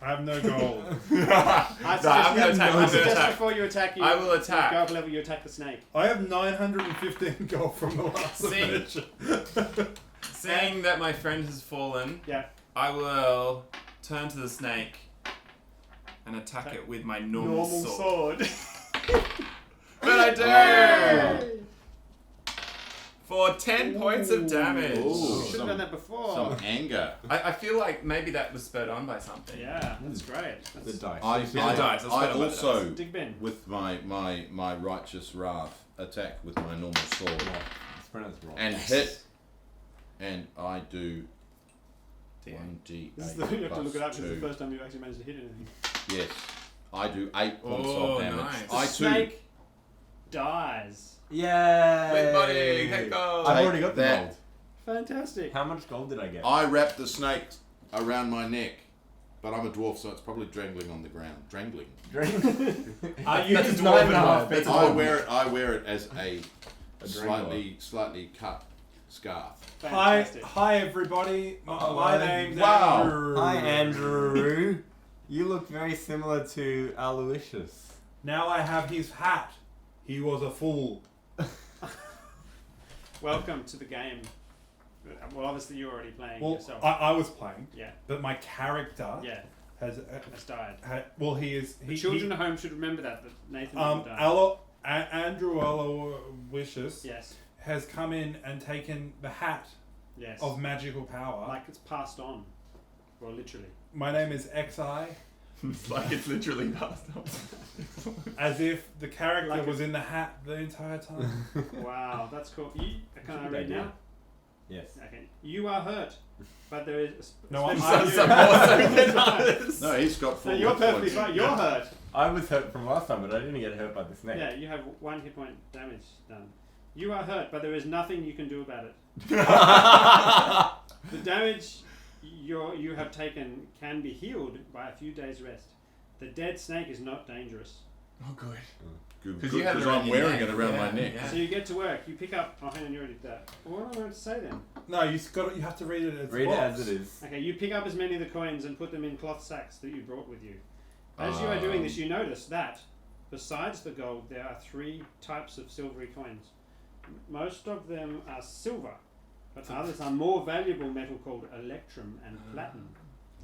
D: I have no gold.
A: I
B: I'm gonna attack. I'm gonna
A: suggest
B: attack.
A: before you attack, you
B: I will attack.
A: Go up a level, you attack the snake.
D: I have 915 gold from the last
B: See?
D: adventure.
B: Seeing that my friend has fallen,
A: Yeah.
B: I will turn to the snake and attack it with my normal sword. But I do!
A: Yay!
B: For 10 points of damage.
C: Ooh.
A: You should have done that before.
C: Some anger.
B: I feel like maybe that was spurred on by something.
A: Yeah, that's great.
E: The
A: That's
E: dice.
C: I,
B: the
C: I,
B: dice. Let's
C: I
B: put it like
C: also,
A: Dig bin.
C: with my righteous wrath, attack with my normal sword.
E: It's pronounced wrong.
C: And hit. And I do
B: D8.
C: 1d8
A: This is the, you have to look it up because it's the
C: plus 2.
A: first time you actually managed to hit anything.
C: Yes. I do 8 points
B: Oh,
C: of damage.
B: nice.
A: The
C: I too.
A: snake dies.
E: Yay!
B: Win body, get gold.
E: I've
C: Take
E: already got the
C: that.
E: gold.
A: Fantastic.
E: How much gold did I get?
C: I wrap the snake around my neck. But I'm a dwarf, so it's probably drangling on the ground. Drangling.
D: You
E: That's
D: can
E: 9.5
D: That's
E: feet
C: I
E: long.
C: wear it as a
E: drangler.
C: slightly cut scarf.
A: Fantastic.
D: Hi everybody. My name's
C: Wow.
D: Andrew.
E: Hi, Andrew. You look very similar to Aloysius.
D: Now I have his hat. He was a fool.
A: Welcome to the game. Well, obviously you're already playing
D: Well,
A: yourself.
D: I was playing,
A: Yeah,
D: but my character
A: yeah,
D: has
A: has died.
D: well, he is.
A: The children at home should remember that Nathan didn't die.
D: Andrew Aloysius
A: Yes,
D: has come in and taken the hat
A: yes.
D: of magical power.
A: Like it's passed on. Well, literally.
D: My name is XI,
B: It's like it's literally passed on.
D: as if the character
A: Like
D: was in the hat the entire time.
A: Wow, that's cool. Can I
E: Good
A: read
E: idea.
A: now?
E: Yes.
A: Okay. You are hurt, but there is.
D: No, I'm
A: especially
B: Some
A: you.
B: more so than others.
C: No, he's got
A: No,
C: full
A: you're
C: hit
A: perfectly
C: points.
A: fine. You're hurt.
E: I was hurt from last time, but I didn't get hurt by the snake.
A: Yeah, you have 1 hit point damage done. You are hurt, but there is nothing you can do about it. The damage you have taken can be healed by a few days' rest. The dead snake is not dangerous.
B: Oh, good.
C: Good,
B: 'Cause
C: good,
B: you had it
C: 'cause
B: around
C: I'm
B: your
C: wearing
B: neck.
C: it around
B: Yeah,
C: my neck.
B: yeah.
A: So you get to work. You pick up. Oh, hang on, you already did that. What am I going to say then?
D: No, you have to read it as
E: Read it
D: box.
E: as it is.
A: Okay, you pick up as many of the coins and put them in cloth sacks that you brought with you. As you are doing this, you notice that besides the gold, there are 3 types of silvery coins. Most of them are silver, but others are more valuable metal called electrum and platinum.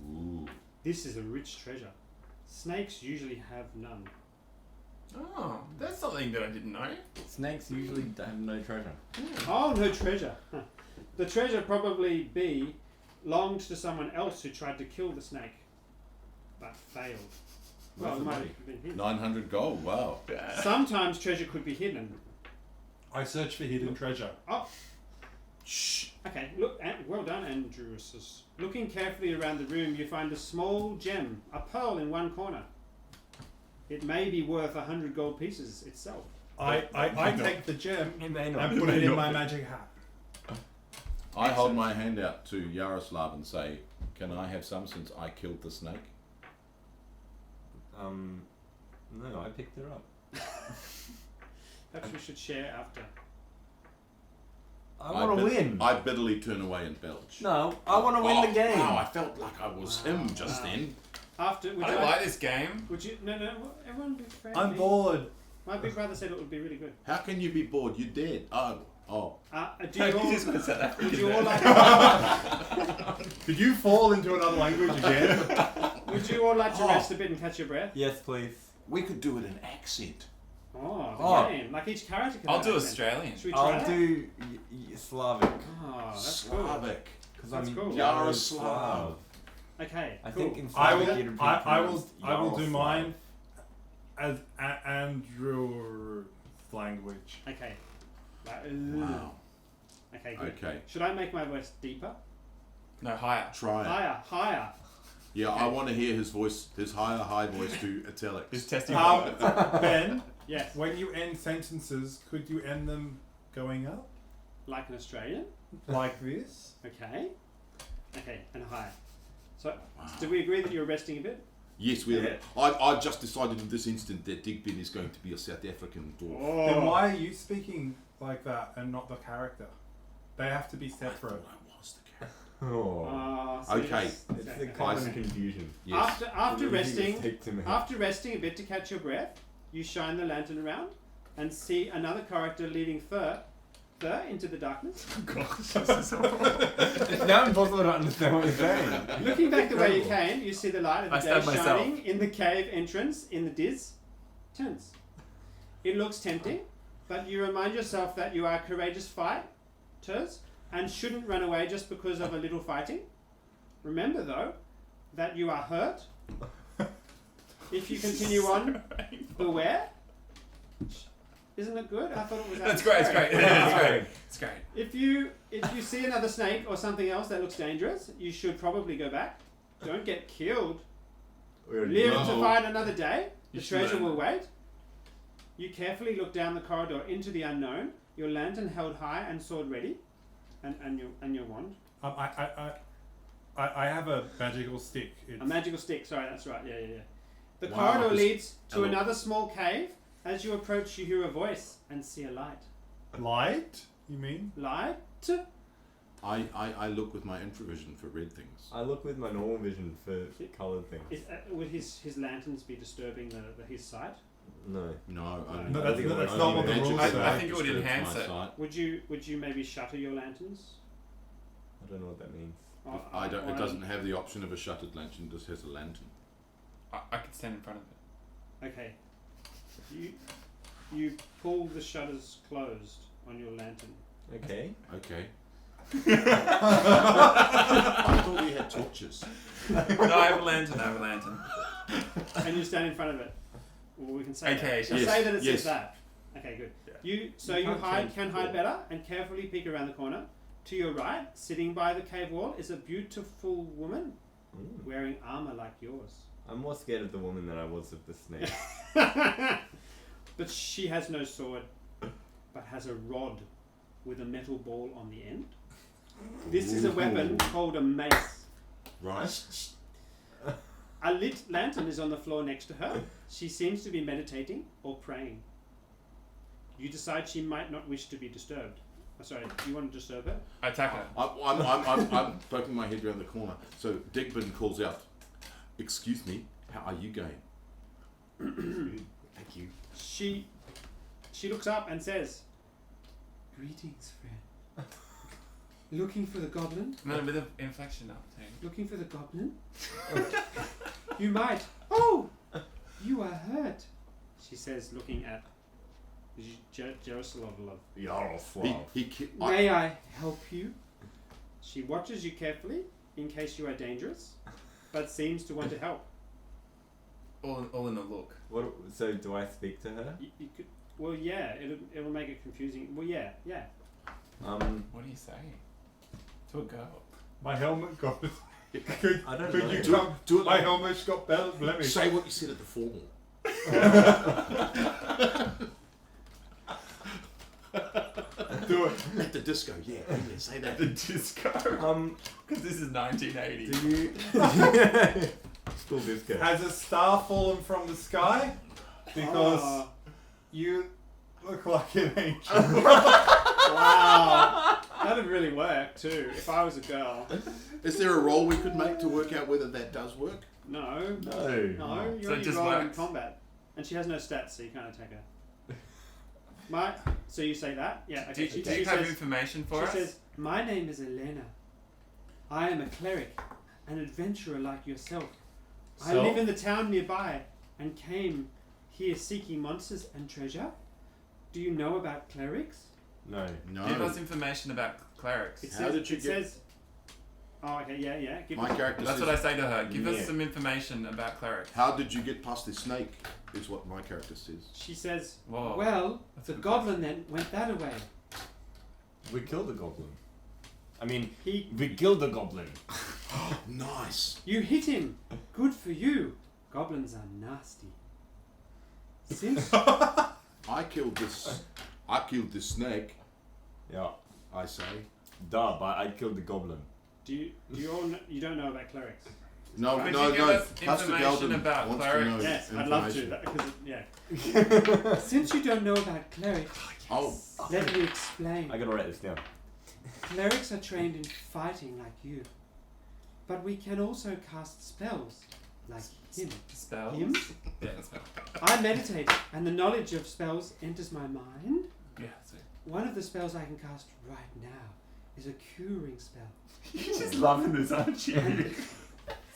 C: Ooh.
A: This is a rich treasure. Snakes usually have none.
B: Oh, that's something that I didn't know.
E: Snakes usually have no treasure.
A: Oh, no treasure. Huh. The treasure probably belonged to someone else who tried to kill the snake, but failed. Well, it might have been hidden.
C: 900 gold, wow.
A: Sometimes treasure could be hidden.
D: I search for hidden treasure.
A: Oh,
C: Shh.
A: okay. Look, well done, Andrews. Looking carefully around the room, you find a small gem, a pearl in one corner. It may be worth 100 gold pieces itself.
D: I take the gem
E: It may not.
D: and put it in my magic hat.
C: I hold my hand out to Yaroslav and say, can I have some since I killed the snake?
E: No, I picked her up.
A: Perhaps we should share after.
E: I want to win.
C: I bitterly turn away and belch.
E: No, I want to win the game.
C: Wow, I felt like I was him just then.
A: After, would
B: I
A: you
B: don't like this game.
A: Would you? No. Everyone be friendly.
D: I'm bored.
A: My big brother said it would be really good.
C: How can you be bored? You dead. Oh.
A: Do you all?
B: Just South
A: Would
B: African
A: you all
B: there.
A: like?
D: Did you fall into another language again?
A: Would you all like to rest a bit and catch your breath?
E: Yes, please.
C: We could do it in accent.
A: Oh, the
E: Oh.
A: game. Like each character can
B: I'll
A: have
B: do
A: an accent.
B: Australian.
A: Should we try
E: I'll
A: that?
E: do Slavic.
A: Oh, that's cool.
C: Slavic.
E: Because
A: That's
E: I'm
A: cool.
E: Yaroslav.
A: Okay,
E: I
A: cool.
E: think in
D: I
E: Slavic
D: will.
E: it'd be
D: I will
E: pronounced
D: do
E: Yaroslav.
D: mine as Andrew's language.
A: Okay.
C: Wow.
A: Okay, good.
C: Okay.
A: Should I make my voice deeper?
B: No, higher.
C: Try it.
A: Higher.
C: Yeah, I want to hear his voice, his high voice to italics.
B: Just testing.
D: Ben,
A: Yes.
D: when you end sentences, could you end them going up
A: Like an Australian.
D: like this.
A: Okay. Okay, and high. So, do we agree that you're resting a bit?
C: Yes, we.
A: Yeah.
C: I've just decided in this instant that Digbin is going to be a South African dwarf.
D: Then why are you speaking like that and not the character? They have to be
C: I
D: separate.
C: thought I was the character.
E: Oh.
A: So
C: Okay.
E: It's the
A: okay.
E: common confusion.
C: Yes.
A: After
E: You
A: resting,
E: mistake to me.
A: after resting a bit to catch your breath, you shine the lantern around and see another character leading fur into the darkness.
E: It's now impossible to understand what you're saying.
A: Looking back the way you came, you see the light of the
B: I
A: day
B: stabbed myself.
A: shining in the cave entrance in the Diz tents. It looks tempting, but you remind yourself that you are courageous fighters and shouldn't run away just because of a little fighting. Remember, though, that you are hurt. If you continue on, beware. Isn't it good? I thought it was.
B: That's great. It's great.
E: Yeah.
B: It's great. It's great.
A: If you see another snake or something else that looks dangerous, you should probably go back. Don't get killed.
E: We already
A: Live
E: know.
A: to fight another day. The
B: You should
A: treasure
B: learn.
A: will wait. You carefully look down the corridor into the unknown. Your lantern held high and sword ready, and your wand.
D: I have a magical stick. It's
A: A magical stick. Sorry, that's right. Yeah. The
C: Wow,
A: corridor
C: this-
A: leads to
C: hello.
A: another small cave. As you approach, you hear a voice and see a light.
D: light. You mean?
A: Light.
C: I look with my infravision for red things.
E: I look with my normal vision for coloured things.
A: Would his lanterns be disturbing his sight?
E: No.
C: No, only,
A: No,
D: that's-
C: only
D: that's not what the
C: magic
D: rules
C: stuff
D: say.
B: I think it would
C: disturbs
B: enhance
C: my
B: it.
C: sight.
A: Would you maybe shutter your lanterns?
E: I don't know what that means.
C: I don't. It
A: Or-
C: doesn't have the option of a shuttered lantern. It just has a lantern.
B: I could stand in front of it.
A: Okay. You pull the shutters closed on your lantern.
E: Okay.
C: Okay. I thought we had torches.
B: No, I have a lantern.
A: And you stand in front of it. Well, we can say
B: Okay,
A: that. We'll
C: yes,
A: say that it
C: yes.
A: says that. Okay, good.
B: Yeah.
A: You
E: can't
A: can
E: change
A: hide
E: the
A: better and carefully peek around the corner. To your right, sitting by the cave wall, is a beautiful woman wearing armor like yours.
E: I'm more scared of the woman than I was of the snake.
A: But she has no sword, but has a rod with a metal ball on the end. This is a weapon called a mace.
C: Right.
A: A lit lantern is on the floor next to her. She seems to be meditating or praying. You decide she might not wish to be disturbed. Oh, sorry, do you want to disturb her?
B: I attack her.
C: I'm poking my head around the corner. So Digbin calls out, "Excuse me, how are you going?"
E: Thank you.
A: She looks up and says, "Greetings, friend. Looking for the goblin?
B: No, with an inflection up.
A: Looking for the goblin? You might. Oh, you are hurt," she says, looking at Jerusalem.
E: Yaroslav.
A: May I help you? She watches you carefully in case you are dangerous, but seems to want to help.
B: All in the look.
E: What? So do I speak to her?
A: You could, well, yeah, it'll make it confusing. Well, yeah.
B: What do you say to a girl?
D: My helmet got.
E: I don't
D: Could
E: know.
D: you
C: Do it-
D: come?
C: do it
D: My
C: like-
D: helmet's got blemish.
C: Say what you said at the formal.
D: Do it.
C: At the disco, yeah, say that.
B: The disco. Because this is 1980.
E: Do you? School disco.
D: Has a star fallen from the sky? Because
A: Oh,
D: you look like an angel.
A: wow. That'd really work too if I was a girl.
C: Is there a roll we could make to work out whether that does work?
A: No,
E: No.
A: you
B: So
A: only
B: it just
A: roll in
B: works.
A: combat, and she has no stats, so you can't attack her. So you say that? Yeah.
B: Do,
A: Okay.
B: do
A: She
B: you have
A: says,
B: information for
A: she
B: us?
A: says, "My name is Elena. I am a cleric, an adventurer like yourself. I
D: So?
A: live in the town nearby and came here seeking monsters and treasure. Do you know about clerics?"
E: No.
C: No.
B: Give us information about clerics.
A: It
C: How
A: says,
C: did you
A: it
C: get-
A: says, oh, okay, yeah. Give
C: My
A: us-
C: character
B: That's
C: says,
B: what I say to her. Give
E: Yeah.
B: us some information about clerics.
C: "How did you get past this snake?" Is what my character says.
A: She says,
B: Whoa.
A: "Well,
B: That's
A: the
B: a good
A: goblin then went that away.
E: We killed the goblin. I mean,
A: He,
E: killed the goblin.
C: Nice.
A: you hit him. Good for you. Goblins are nasty. Since
C: I killed this snake,
E: Yeah.
C: I say.
E: Duh, but I killed the goblin.
A: Do you all you don't know about clerics?
C: No,
B: Could
C: no,
B: you give
C: no.
B: us
C: Pastor
B: information
C: Galden
B: about
C: wants
B: clerics?
C: to know
A: Yes, I'd love to.
C: information.
A: Yeah. Since you don't know about clerics,
C: Oh,
A: let me explain.
E: I gotta write this down.
A: Clerics are trained in fighting like you, but we can also cast spells like him.
B: Spells?
A: Him?
B: Yeah, spells.
A: I meditate, and the knowledge of spells enters my mind.
B: Yeah, so.
A: One of the spells I can cast right now is a curing spell.
E: You're just loving this, aren't you?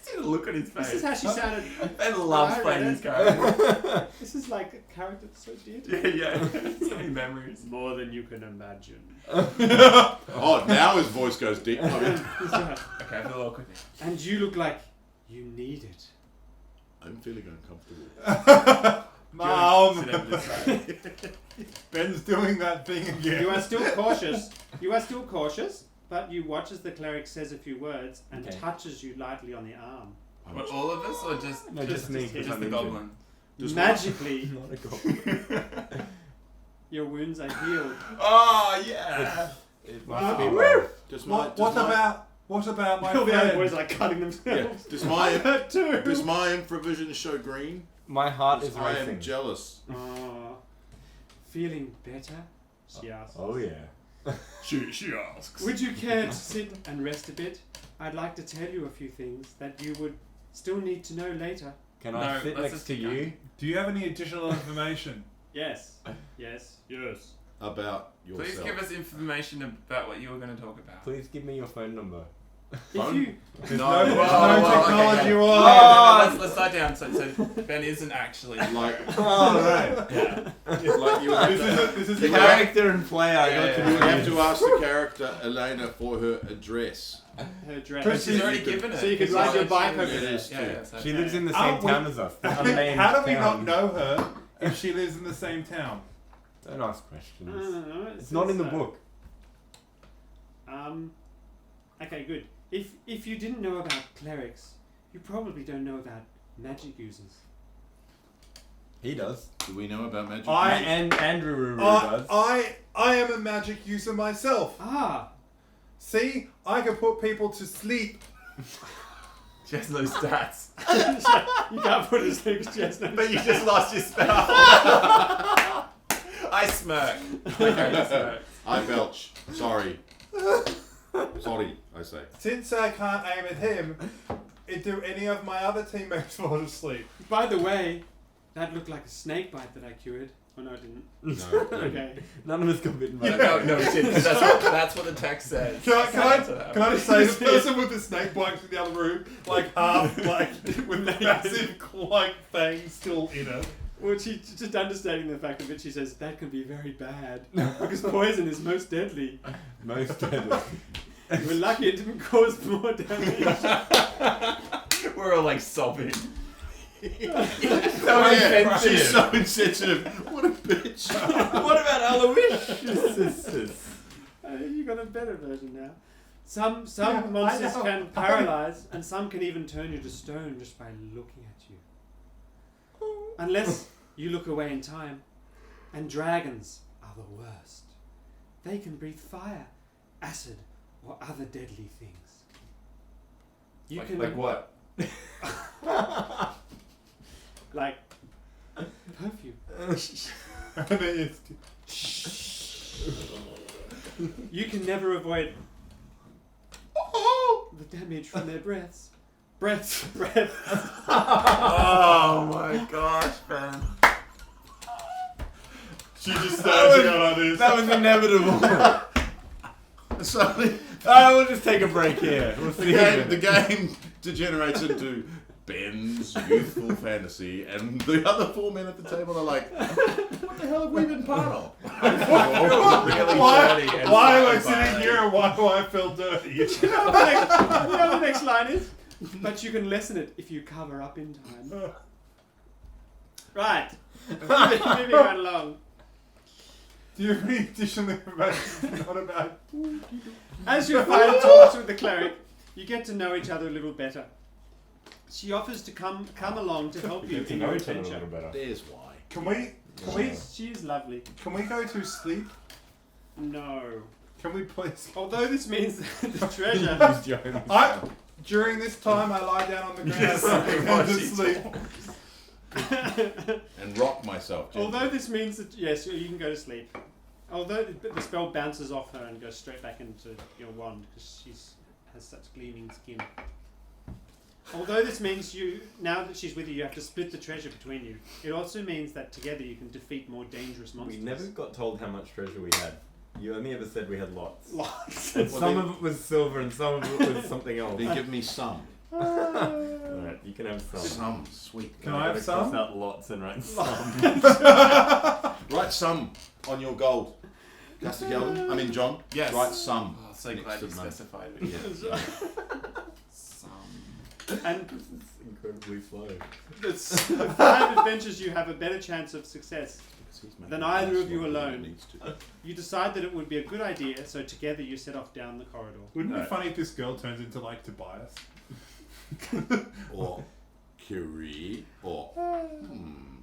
E: See the look on his
A: This
E: face.
A: is how she sounded.
E: Ben loves
A: I
E: playing
A: read
E: this
A: it.
E: character.
A: This is like a character that's so dear to me.
E: Yeah. So many memories.
A: More than you can imagine.
C: oh, now his voice goes deep. I mean,
B: Okay, I feel awkward now.
A: And you look like you need it.
C: I'm feeling uncomfortable.
B: Sit over this side.
D: Ben's doing that thing again.
A: You are still cautious. You are still cautious, but you watch as the cleric says a few words and
E: Okay.
A: touches you lightly on the arm.
B: What, all of us or just
E: No, just me, 'cause
B: Just
E: I'm
B: the
E: injured.
B: goblin.
C: Does
A: Magically,
E: Not a goblin.
A: your wounds are healed.
B: Oh, yeah!
E: It
A: Wow.
E: must be well.
C: Does my,
D: What about my
A: All the other boys
D: friend?
A: are like cutting
C: yeah,
A: themselves.
C: does
A: I
C: my
A: hurt too.
C: does my infravision show green?
E: My heart is
C: I
E: racing.
C: am jealous.
A: Feeling better? She asks.
E: Oh yeah.
B: She asks.
A: Would you care to sit and rest a bit? I'd like to tell you a few things that you would still need to know later.
E: Can
B: No,
E: I sit
B: let's
E: next
B: just
E: to
B: go.
E: you?
D: Do you have any additional information?
A: Yes. Yes. Yes.
C: About yourself.
B: Please give us information about what you were going to talk about.
E: Please give me your phone number.
A: If you
D: There's
B: No,
D: no,
B: whoa, whoa,
D: technology
B: okay.
D: or...
B: Oh, let's start down. So Ben isn't actually.
C: Like,
E: Oh right.
B: Yeah.
C: like you have to,
D: This is
C: The
D: the
E: Character and player. I
B: Yeah,
E: got
B: yeah,
C: you
E: to
C: have to ask the character Elena for her address.
A: her dress.
B: But she's already given it.
A: So you could
B: It's
A: ride
B: not
A: your
B: like
A: bike
B: she-
A: over
C: It
A: there.
C: is
B: Yeah,
C: too.
B: yeah. So
E: She lives in the same
D: Aren't we-
E: town as us. the unnamed
D: How do we
E: town.
D: not know her if she lives in the same town?
E: Don't ask questions.
A: No,
E: It's not in the book.
A: Okay, good. If you didn't know about clerics, you probably don't know about magic users.
E: He does.
C: Do we know about magic?
E: And Andrew does.
D: I am a magic user myself.
A: Ah,
D: See, I can put people to sleep.
B: She has no stats.
A: you can't put his legs just no.
B: But you just lost your spell. I smirk. Okay, you smirk.
C: I belch. Sorry. Sorry, I say.
D: Since I can't aim at him, do any of my other teammates fall asleep?
A: By the way, that looked like a snake bite that I cured. Oh no, I didn't.
C: No.
A: Okay.
E: None of us got bitten by
B: No, we didn't. 'Cause that's what the text says.
D: Can I
B: That's what
D: can I
B: happened.
D: just say the person with the snake bites in the other room, like half, like with massive like fangs still in it.
A: Well, she just understanding the fact of it, she says that can be very bad because poison is most deadly.
E: Most deadly.
A: We're lucky it didn't cause more damage.
B: We're all like sobbing.
C: Oh, yeah, she's so insensitive. What a bitch.
B: What about Aloysius?
A: You got a better version now. Some
D: Yeah,
A: monsters
D: I know.
A: can paralyze, and some can even turn you to stone just by looking at you. Unless you look away in time. And dragons are the worst. They can breathe fire, acid, or other deadly things. You can
B: Like what?
A: like perfume.
D: And then
A: You can never avoid the damage from their breaths. Breaths.
B: Oh my gosh, Ben.
D: she just started to go like this.
E: That was inevitable.
C: Suddenly,
E: We'll just take a break here. We'll see.
C: the game degenerates into Ben's youthful fantasy, and the other four men at the table are like, what the hell have we been part of?
B: Really dirty and
D: Why am I
B: so
D: sitting
B: violent.
D: here and why do I feel dirty?
A: You know what the next line is? But you can lessen it if you cover up in time. Right. Moving right along.
D: Do you have any additional information? Not about.
A: As your fighter talks with the cleric, you get to know each other a little better. She offers to come along to help you
E: Get to
A: in
E: know
A: your
E: each other a
A: adventure.
E: little better.
C: There's why.
D: Can we
A: She's lovely.
D: go to sleep?
A: No.
D: Can we please?
A: Although this means that the treasure.
E: Use your own
D: During this time, I lie down on the ground
B: Yes,
D: and
B: while
D: to
B: she
D: sleep.
C: And rock myself. Gently.
A: Although this means that yes, you can go to sleep. Although the spell bounces off her and goes straight back into your wand because has such gleaming skin. Although this means now that she's with you, you have to split the treasure between you. It also means that together you can defeat more dangerous monsters.
E: We never got told how much treasure we had. You only ever said we had lots.
A: Lots.
E: And some of it was silver and some of it was something else.
C: Then give me some.
E: Alright, you can have some.
C: Some, sweet.
D: Can I have
E: Cross
D: some?
E: out lots and write some.
C: Write some on your gold. Castigalden, I mean John.
B: Yes.
C: Write some.
B: Oh, so
C: next
B: glad
C: to
B: you
C: none.
B: specified it.
C: Yeah.
B: Some.
A: And
E: It's incredibly slow.
A: the 5 adventures you have a better chance of success. Then either of you alone. You decide that it would be a good idea, so together you set off down the corridor.
D: Wouldn't it
E: No.
D: be funny if this girl turns into like Tobias?
C: Or Curie, or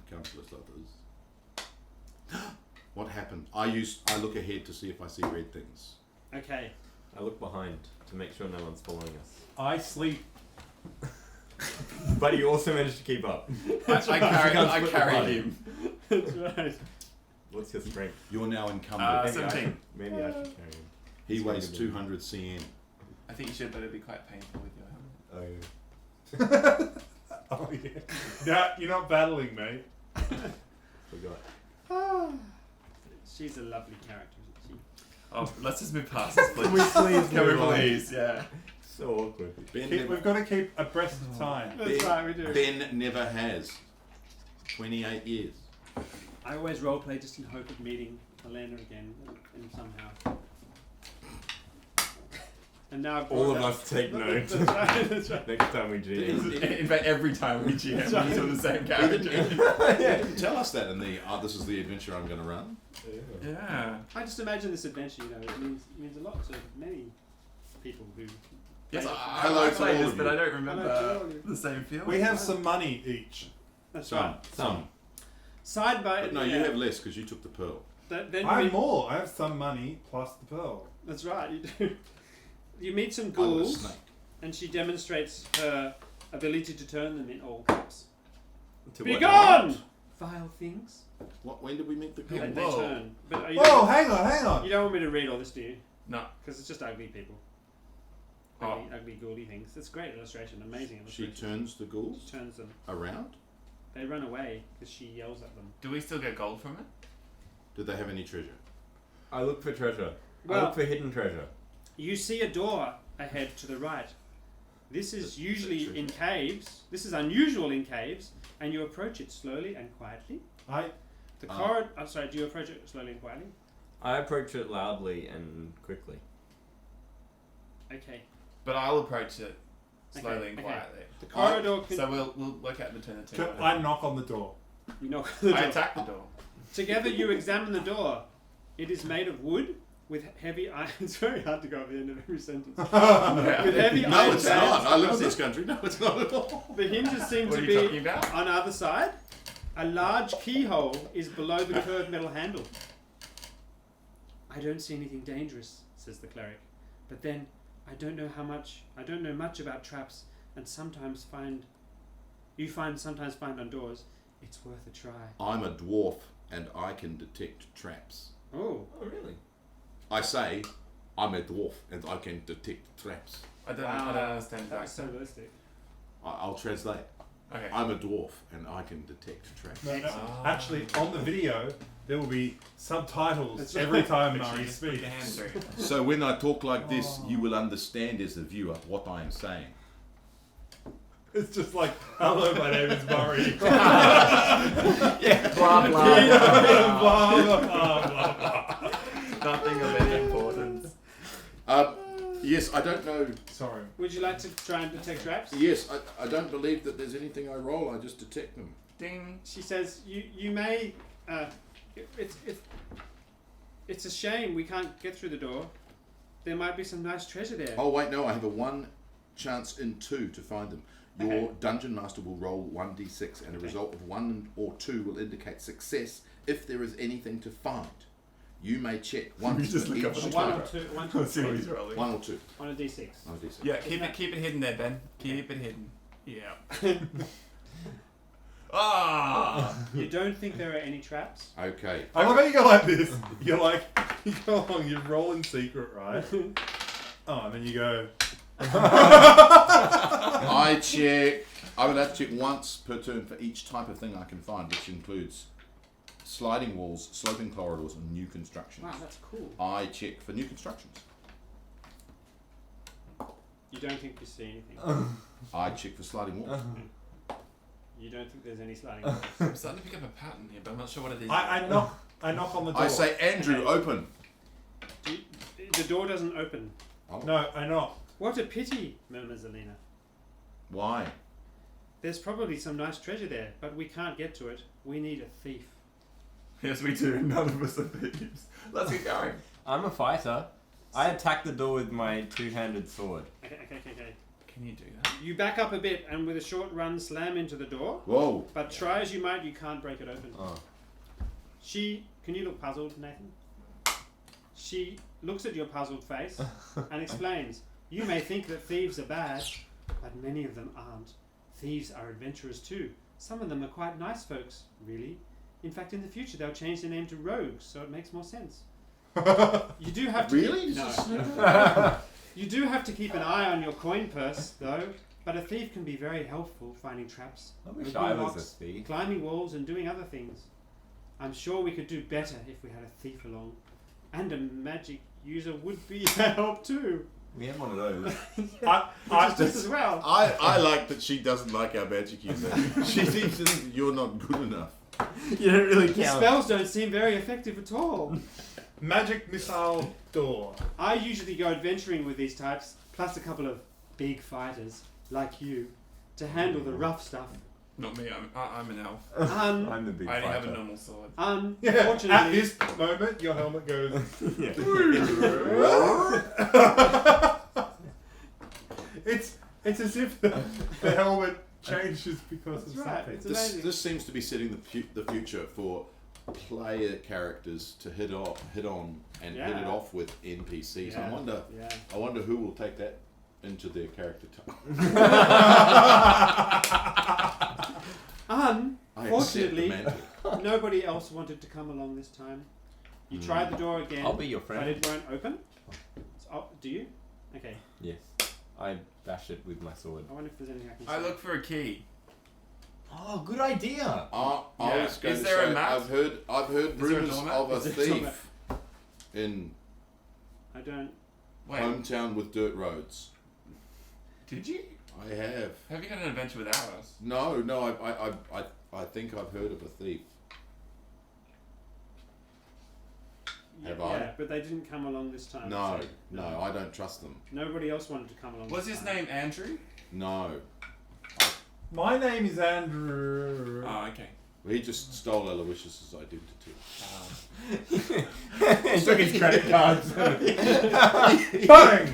C: countless others. What happened? I look ahead to see if I see red things.
A: Okay.
E: I look behind to make sure no one's following us.
D: I sleep.
E: But you also managed to keep up.
B: I
E: split the
B: carry
E: party.
B: him.
A: That's right.
E: What's your strength?
C: You're now encumbered.
E: Maybe I
B: 17.
E: should, maybe I should carry him.
C: He weighs 200 cm.
B: I think you should, but it'd be quite painful with your helmet.
E: Oh,
D: Oh yeah. No, you're not battling, mate.
E: forgot.
A: She's a lovely character, isn't she?
B: Oh, let's just move past this, please.
E: Can we please
B: Can we
E: move on?
B: please? Yeah.
E: So awkward.
D: We've got to keep abreast of time.
A: That's right, we do.
C: Ben never has. 28 years.
A: I always roleplay just in hope of meeting Elena again in somehow. And now I've
E: All
A: brought
E: of
A: that-
E: us take note.
A: That's right, that's right.
E: Next time we GM.
B: In fact, every time we GM,
A: That's right.
B: we do the same
C: He
B: character.
C: didn't tell us that in the this is the adventure I'm going to run.
B: Yeah.
A: I just imagine this adventure, it means a lot to many people who...
B: Yes,
C: Hello
B: I
C: to
B: played
C: all
B: this,
C: of
B: but
C: you.
B: I don't
A: Hello to
B: remember
A: all of you.
B: the same feeling.
D: We have some money each.
A: That's
C: Some.
A: right.
C: Some.
A: Side by...
C: But no, you have less because you took the pearl.
A: Then
D: I
A: you
D: have
A: meet,
D: more. I have some money plus the pearl.
A: That's right, you do. You meet some
C: I'm a
A: ghouls,
C: snake.
A: and she demonstrates her ability to turn them in all caps.
E: To
A: Be
E: what?
A: gone! Vile things.
C: When did we meet the girl?
A: And they
B: Whoa.
A: turn. But you
D: Whoa,
A: don't,
D: hang on.
A: you don't want me to read all this, do you?
B: No.
A: Because it's just ugly people.
B: Oh.
A: Ugly ghouly things. It's great illustration, amazing
C: She
A: illustration.
C: turns the ghouls
A: Turns them.
C: around.
A: They run away because she yells at them.
B: Do we still get gold from it?
C: Did they have any treasure?
E: I look for treasure. I
A: Well-
E: look for hidden treasure.
A: You see a door ahead to the right. This is usually in caves. This is unusual in caves, and you approach it slowly and quietly. The corridor. Oh, sorry. Do you approach it slowly and quietly?
E: I approach it loudly and quickly.
A: Okay.
B: But I'll approach it slowly
A: Okay,
B: and
A: okay.
B: quietly.
A: The corridor.
B: So we'll work out between the two.
D: I knock on the door.
A: You knock on the
B: I
A: door.
B: attack the door.
A: Together you examine the door. It is made of wood with heavy iron. It's very hard to go at the end of every sentence. With heavy
C: No,
A: iron
C: it's
A: bands
C: not. I live in
A: across
C: this
A: it.
C: country. No, it's not at all.
A: The hinges seem
B: What
A: to
B: are you talking
A: be
B: about?
A: on either side. A large keyhole is below the curved metal handle. I don't see anything dangerous, says the cleric. But then I don't know much about traps, and sometimes find on doors. It's worth a try.
C: I'm a dwarf and I can detect traps.
A: Oh,
E: Oh, really?
C: I say, I'm a dwarf and I can detect traps.
B: I don't
A: Wow.
B: understand
A: that was so
B: that.
A: realistic.
C: I'll translate.
B: Okay.
C: I'm a dwarf and I can detect traps.
D: No, no.
B: Ah.
D: Actually, on the video, there will be subtitles
A: That's
D: every
A: right.
D: time
B: Which
D: Murray
B: is pretty
D: speaks.
B: handy.
C: So when I talk like this, you will understand as the viewer what I am saying.
D: It's just like, hello, my name is Murray.
E: Yeah. Blah, blah,
D: Blah, blah, blah, blah.
B: Nothing of any importance.
C: Yes, I don't know.
D: Sorry.
A: Would you like to try and detect traps?
C: Yes, I don't believe that there's anything I roll. I just detect them.
B: Ding.
A: She says, "You may. It's a shame we can't get through the door. There might be some nice treasure there."
C: Oh wait, no, I have a 1 chance in 2 to find them. Your
A: Okay.
C: dungeon master will roll 1d6 and a
A: Okay.
C: result of 1 or 2 will indicate success if there is anything to find. You may check once
E: just
C: for
E: look up
C: each
E: at
A: One
C: type.
A: or two. One,
E: Let's see what he's
A: two.
E: rolling.
C: One or two.
A: On a d6.
C: Oh, decent.
B: Yeah,
A: Isn't
B: keep it hidden there, Ben. Keep it hidden. Yeah.
A: You don't think there are any traps?
C: Okay.
D: I love how you go like this. You're like, you go along, you roll in secret, right? Oh, and then you go.
C: I check. I would have to check once per turn for each type of thing I can find, which includes sliding walls, sloping corridors, and new constructions.
A: Wow, that's cool.
C: I check for new constructions.
A: You don't think you see anything?
C: I check for sliding walls.
A: You don't think there's any sliding doors?
B: I'm starting to pick up a pattern here, but I'm not sure what it is.
D: I knock on the door.
C: I say, Andrew,
A: Okay.
C: open.
A: The door doesn't open.
C: Oh.
D: No, I knock.
A: What a pity, murmurs Alina.
C: Why?
A: There's probably some nice treasure there, but we can't get to it. We need a thief.
E: Yes, we do. None of us are thieves. Let's get going.
F: I'm a fighter. I attack the door with my two-handed sword.
A: Okay.
B: Can you do that?
A: You back up a bit and with a short run slam into the door,
C: Whoa.
A: but try as you might, you can't break it open.
F: Oh.
A: Can you look puzzled, Nathan? She looks at your puzzled face and explains, you may think that thieves are bad, but many of them aren't. Thieves are adventurers too. Some of them are quite nice folks, really. In fact, in the future, they'll change their name to rogues, so it makes more sense. You do have to...
C: Really?
A: No. You do have to keep an eye on your coin purse, though. But a thief can be very helpful finding traps,
F: I wish
A: opening
F: I was
A: locks,
F: a thief.
A: climbing walls, and doing other things. I'm sure we could do better if we had a thief along. And a magic user would be a help too.
F: We have one of those.
A: Which is just as well.
C: I like that she doesn't like our magic user. She seems to think you're not good enough.
F: You don't really
A: The
F: count.
A: spells don't seem very effective at all.
D: Magic missile door.
A: I usually go adventuring with these types, plus a couple of big fighters, like you, to handle the rough stuff.
B: Not me. I'm an elf.
F: I'm the big
B: I only
F: fighter.
B: have a normal sword.
D: Yeah. At
A: Unfortunately,
D: this moment, your helmet goes.
F: Yeah.
D: It's as if the helmet changes because
A: That's
D: of
A: right,
D: something.
A: it's amazing.
C: This seems to be setting the future for player characters to hit on and hit it
A: Yeah.
C: off with NPCs.
A: Yeah.
C: I
A: Yeah.
C: wonder who will take that into their character type. I accept the
A: Unfortunately,
C: mantle.
A: nobody else wanted to come along this time. You tried the door again,
F: I'll be your
A: but
F: friend.
A: it won't open. Do you? Okay.
F: Yes. I bash it with my sword.
A: I wonder if there's anything I can
B: I
A: say.
B: look for a key.
F: Oh, good idea.
C: I
B: Yeah.
C: was going
B: Is
C: to
B: there a
C: say,
B: map?
C: I've heard
B: Is there a
C: rumours
B: doormat?
C: of a
A: Is there a doormat?
C: thief in
A: I don't.
B: Wait,
C: hometown with dirt roads.
B: did you?
C: I have.
B: Have you had an adventure with ours?
C: No, I think I've heard of a thief. Have I?
A: Yeah, but they didn't come along this time.
C: No,
A: so
C: no, I don't trust them.
A: Nobody else wanted to come along.
B: Was
A: this
B: his
A: time.
B: name Andrew?
C: No.
D: My name is Andrew.
B: Oh, okay.
C: He just stole Aloysius' identity.
F: He took his credit cards.
D: Bang!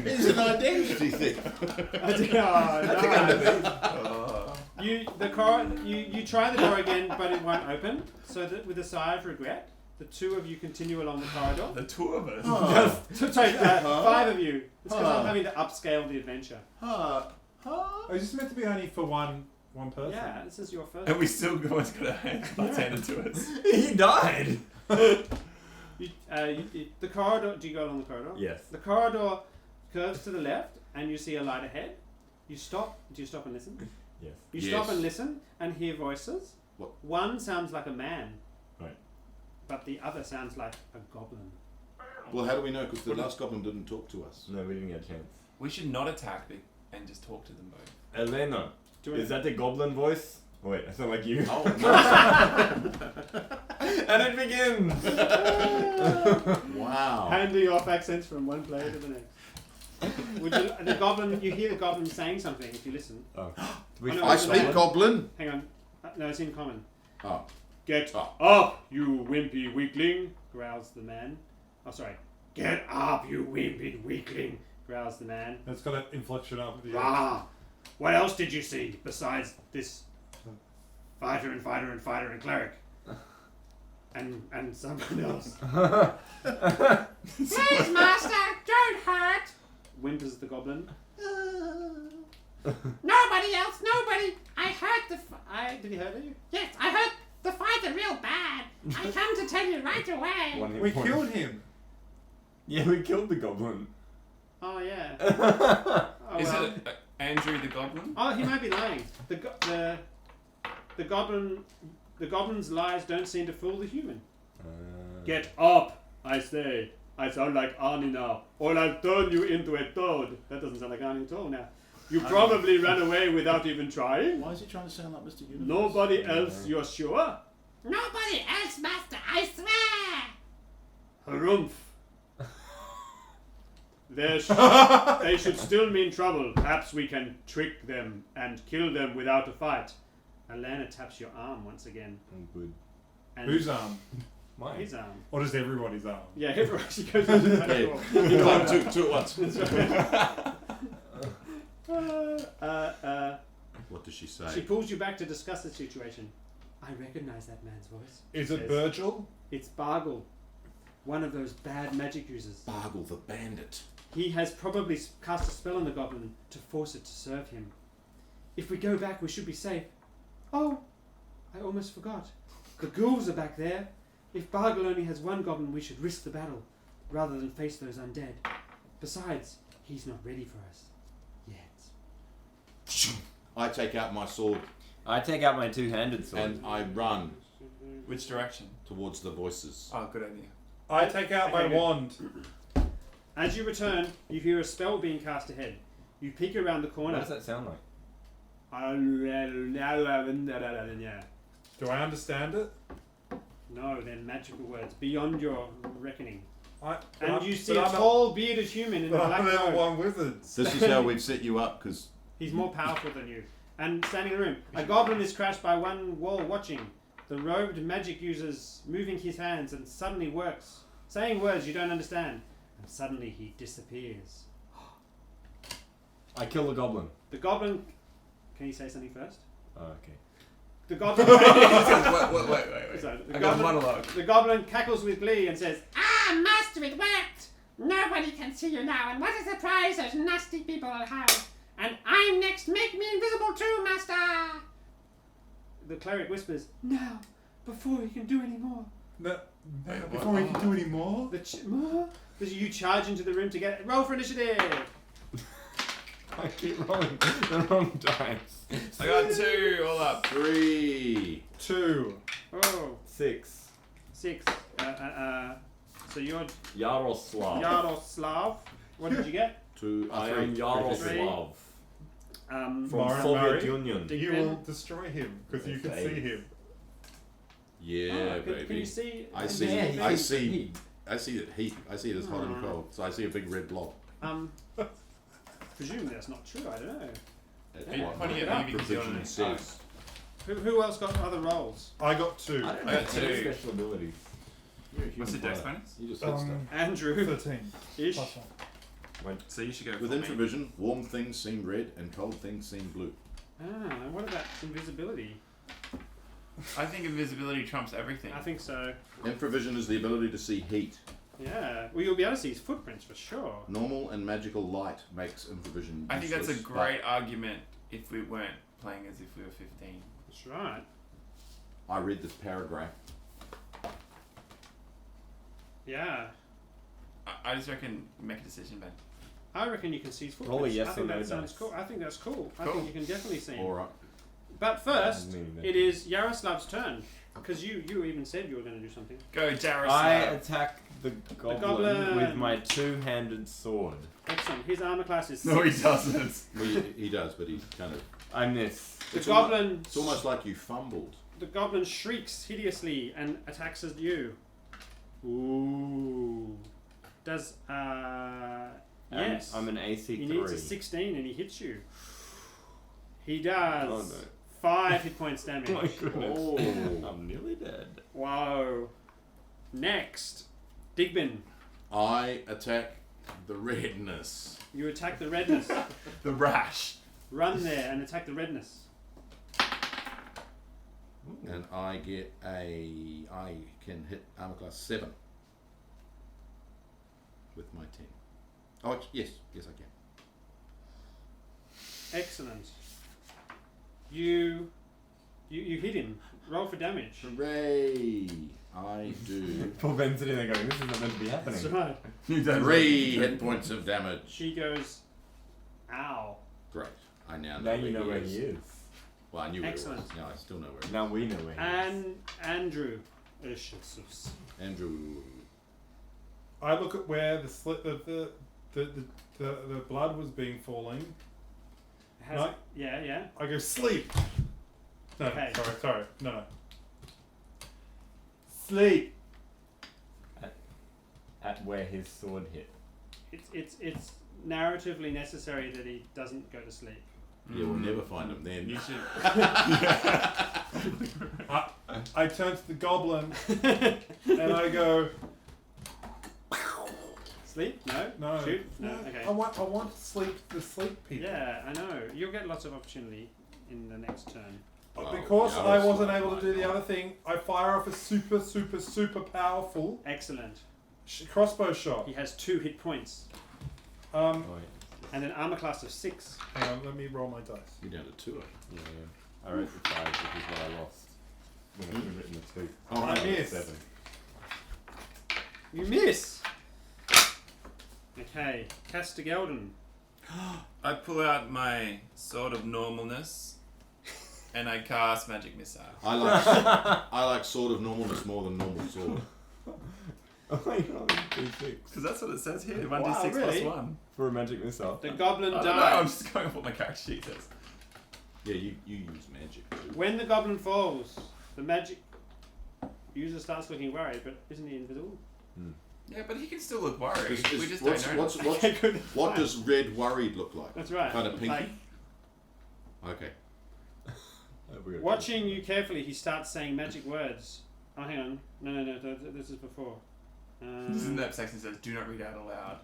C: He's an identity thief.
A: You try the door again, but it won't open. So that with a sigh of regret, the two of you continue along the corridor.
B: The two of us.
A: Sorry, 5 of you. It's because I'm having to upscale the adventure.
D: Oh, is this meant to be only for one person?
A: Yeah, this is your first.
B: And we still always got our hands handed to us.
F: He died.
A: The corridor. Do you go along the corridor?
F: Yes.
A: The corridor curves to the left, and you see a light ahead. You stop. Do you stop and listen?
F: Yes.
A: You
C: Yes.
A: stop and listen and hear voices.
C: What?
A: One sounds like a man.
F: Right.
A: But the other sounds like a goblin.
C: Well, how do we know? Because the last goblin didn't talk to us.
F: No, we didn't get a chance.
B: We should not attack and just talk to them both.
F: Elena,
A: Do
F: is that the goblin voice? Oh, wait, I sound like you.
C: Oh,
F: And it begins.
C: wow.
A: Handing off accents from one player to the next. The goblin, you hear the goblin saying something if you listen.
F: Oh.
A: I know,
C: I speak goblin.
A: Hang on. No, it's in common.
C: Oh.
A: Get
C: Oh.
A: up, you wimpy weakling, growls the man. Oh, sorry. Get up, you wimpy weakling, growls the man.
D: It's got an inflection up at the end.
A: Ah, what else did you see besides this fighter and cleric? and someone else.
G: Please, master, don't hurt.
A: Whimpers the goblin.
G: Nobody else, nobody. I heard the.
A: Did he hurt you?
G: Yes, I heard the fights are real bad. I come to tell you right away.
E: One hit
D: We
E: point.
D: killed him.
E: Yeah, we killed the goblin.
A: Oh yeah.
E: That's
A: Oh,
B: Is
A: well.
B: it Andrew the Goblin?
A: Oh, he might be lying. The goblin's lies don't seem to fool the human. Get up, I say. I sound like Arnie now. Or I'll turn you into a toad. That doesn't sound like Arnie at all now. You probably ran away without even trying.
C: Why is he trying to sound like Mr. Universe?
A: Nobody else, you're sure?
G: Nobody else, master, I swear.
A: Harumph. They should still mean trouble. Perhaps we can trick them and kill them without a fight. Alana taps your arm once again.
E: good.
A: And
D: Whose arm?
E: Mine.
A: his arm.
D: Or just everybody's arm?
A: Yeah, everyone actually goes on to that door.
C: Yeah, two at once. What does she say?
A: She pulls you back to discuss the situation. I recognize that man's voice.
D: Is
A: she
D: it
A: says.
D: Virgil?
A: It's Bargle, one of those bad magic users.
C: Bargle the bandit.
A: He has probably cast a spell on the goblin to force it to serve him. If we go back, we should be safe. Oh, I almost forgot. The ghouls are back there. If Bargle only has one goblin, we should risk the battle, rather than face those undead. Besides, he's not ready for us. Yet.
C: I take out my sword
F: I take out my two-handed sword.
C: and I run
B: Which direction?
C: towards the voices.
B: Oh, good idea.
D: I take out my
A: Okay.
D: wand.
A: As you return, you hear a spell being cast ahead. You peek around the
F: What
A: corner.
F: does that sound like?
A: Yeah.
D: Do I understand it?
A: No, they're magical words beyond your reckoning.
D: I,
A: And
D: I'm-
A: you see
D: but
A: a
D: I'm
A: tall, bearded human in a
D: But
A: black
D: I'm level
A: robe.
D: 1 wizards.
C: This is how we've set you up, because
A: He's more powerful than you. And standing in the room, a goblin is crouched by one wall watching. The robed magic user's moving his hands and suddenly works, saying words you don't understand. And suddenly he disappears.
F: I kill the goblin.
A: The goblin... Can you say something first?
F: Oh, okay.
A: The goblin...
B: wait.
A: Sorry,
B: I got a monologue.
A: the goblin cackles with glee and says,
G: Ah, master, it worked. Nobody can see you now, and what a surprise those nasty people will have. And I'm next. Make me invisible too, master.
A: the cleric whispers, now, before he can do any more.
D: No,
B: Wait,
D: before we can do any more?
A: More? Because you charge into the room to get... Roll for initiative!
E: I keep rolling the wrong dice.
B: I got 2 all up.
C: 3.
D: 2.
A: Oh,
F: 6.
A: 6. So you're
F: Yaroslav.
A: Yaroslav. What did you get?
C: 2.
F: I am Yaroslav. From
D: Murray,
F: Soviet
D: Murray.
F: Union.
A: Dig
D: You
A: in.
D: will destroy him because you can
F: Okay.
D: see him.
C: Yeah,
A: Can
C: baby.
A: you see?
C: I see.
F: Yeah,
C: I
F: he's
C: see.
F: heat.
C: I see it heat. I see it as hot and cold. So I see a big red blob.
A: Presume that's not true. I don't know.
C: That's
B: Are you
C: what
B: pointing
C: my
B: at me because you're
C: provision
B: on
C: says.
A: Who else got other roles?
D: I got 2.
F: I don't
B: I
F: have
B: got
F: any
B: 2.
F: special abilities.
C: You're a
B: What's the
C: human
B: dex
C: player.
B: bonus?
C: You just hit stuff.
A: Andrew.
D: 13.
A: Ish.
D: Plus 1.
B: So you should go
C: With
B: for me.
C: infravision, warm things seem red and cold things seem blue.
A: What about invisibility?
B: I think invisibility trumps everything.
A: I think so.
C: Infravision is the ability to see heat.
A: Yeah. Well, you'll be able to see his footprints for sure.
C: Normal and magical light makes infravision
B: I think that's a
C: useless, but
B: great argument if we weren't playing as if we were 15.
A: That's right.
C: I read this paragraph.
A: Yeah.
B: I just reckon make a decision, Ben.
A: I reckon you can see his footprints.
F: Roll a yes
A: I think
F: or no
A: that sounds
F: dice.
A: cool. I think that's cool. I
B: Cool.
A: think you can definitely see him.
C: Alright.
A: But first,
F: Doesn't mean
A: it is Yaroslav's turn. Because you even said you were going to do something.
B: Go, Jaroslav.
F: I attack the goblin,
A: goblin.
F: with my two-handed sword.
A: Excellent. His armor class is
B: No, he
A: 6.
B: doesn't.
C: Well, he does, but he kind of.
F: I miss.
A: The
C: It's
A: goblin.
C: It's almost like you fumbled.
A: The goblin shrieks hideously and attacks at you. Ooh. Does yes.
F: I'm an AC
A: He
F: 3.
A: needs a 16 and he hits you. He does.
F: Oh, no.
A: 5 hit points damage.
F: Oh my goodness.
C: Oh.
F: I'm nearly dead.
A: Wow. Next, Digbin.
C: I attack the redness.
A: You attack the redness.
B: The rash.
A: Run there and attack the redness.
C: And I can hit armor class 7 with my 10. Oh, yes, I can.
A: Excellent. You hit him. Roll for damage.
C: Hooray! I do
E: Poor Ben sitting there going, this is not meant to be happening.
A: That's right.
C: 3 hit points of damage.
A: She goes, ow.
C: Great. I now know
E: Now you know where
C: he
E: he
C: is.
E: is.
C: Well, I knew
A: Excellent.
C: where he was. Now I still know where he is.
E: Now we know where he is.
A: And Andrew.
C: Andrew.
D: I look at where the blood was being falling.
A: Has
D: No.
A: Yeah.
D: I go sleep. No,
A: Okay.
D: sorry. No. Sleep.
E: At where his sword hit.
A: It's narratively necessary that he doesn't go to sleep.
C: You will never find him then.
B: You should.
D: I turn to the goblin and I go,
A: Sleep? No.
D: no.
A: Shoot? No. Okay.
D: I want to sleep the sleep people.
A: Yeah, I know. You'll get lots of opportunity in the next turn.
C: Oh,
D: Because
C: yeah,
D: I
C: was
D: wasn't
C: like
D: able to do the
C: mine.
D: other thing, I fire off a super powerful
A: Excellent.
D: crossbow shot.
A: He has 2 hit points
E: Oh, yeah.
A: and an armor class of 6.
D: Hang on, let me roll my dice.
C: You're down to 2.
E: Yeah. I wrote the 5, which is what I lost. When I could have written the 2.
C: Oh,
D: I
C: no.
D: miss.
E: 7.
A: You miss. Okay, Castigeldon.
B: I pull out my sword of normalness, and I cast magic missile.
C: I like sword of normalness more than normal sword.
E: Oh my god, D6.
B: Because that's what it says here. 1d6
A: Wow,
B: plus
A: really?
B: 1.
E: For a magic missile.
A: The goblin
B: I don't know.
A: dies.
B: I'm just going off what my character sheet says.
C: Yeah, you use magic too.
A: When the goblin falls, the magic user starts looking worried, but isn't he invisible?
B: Yeah, but he can still look worried.
C: Is-
B: We
C: is-
B: just
C: what's-
B: don't know.
C: what's-
A: Okay, good.
C: What
A: Fine.
C: does red worried look like?
A: That's right.
C: Kind of pinky?
A: Like,
C: Okay.
A: watching you carefully, he starts saying magic words. Oh, hang on. No. This is before.
B: This is in that section that says, do not read out aloud.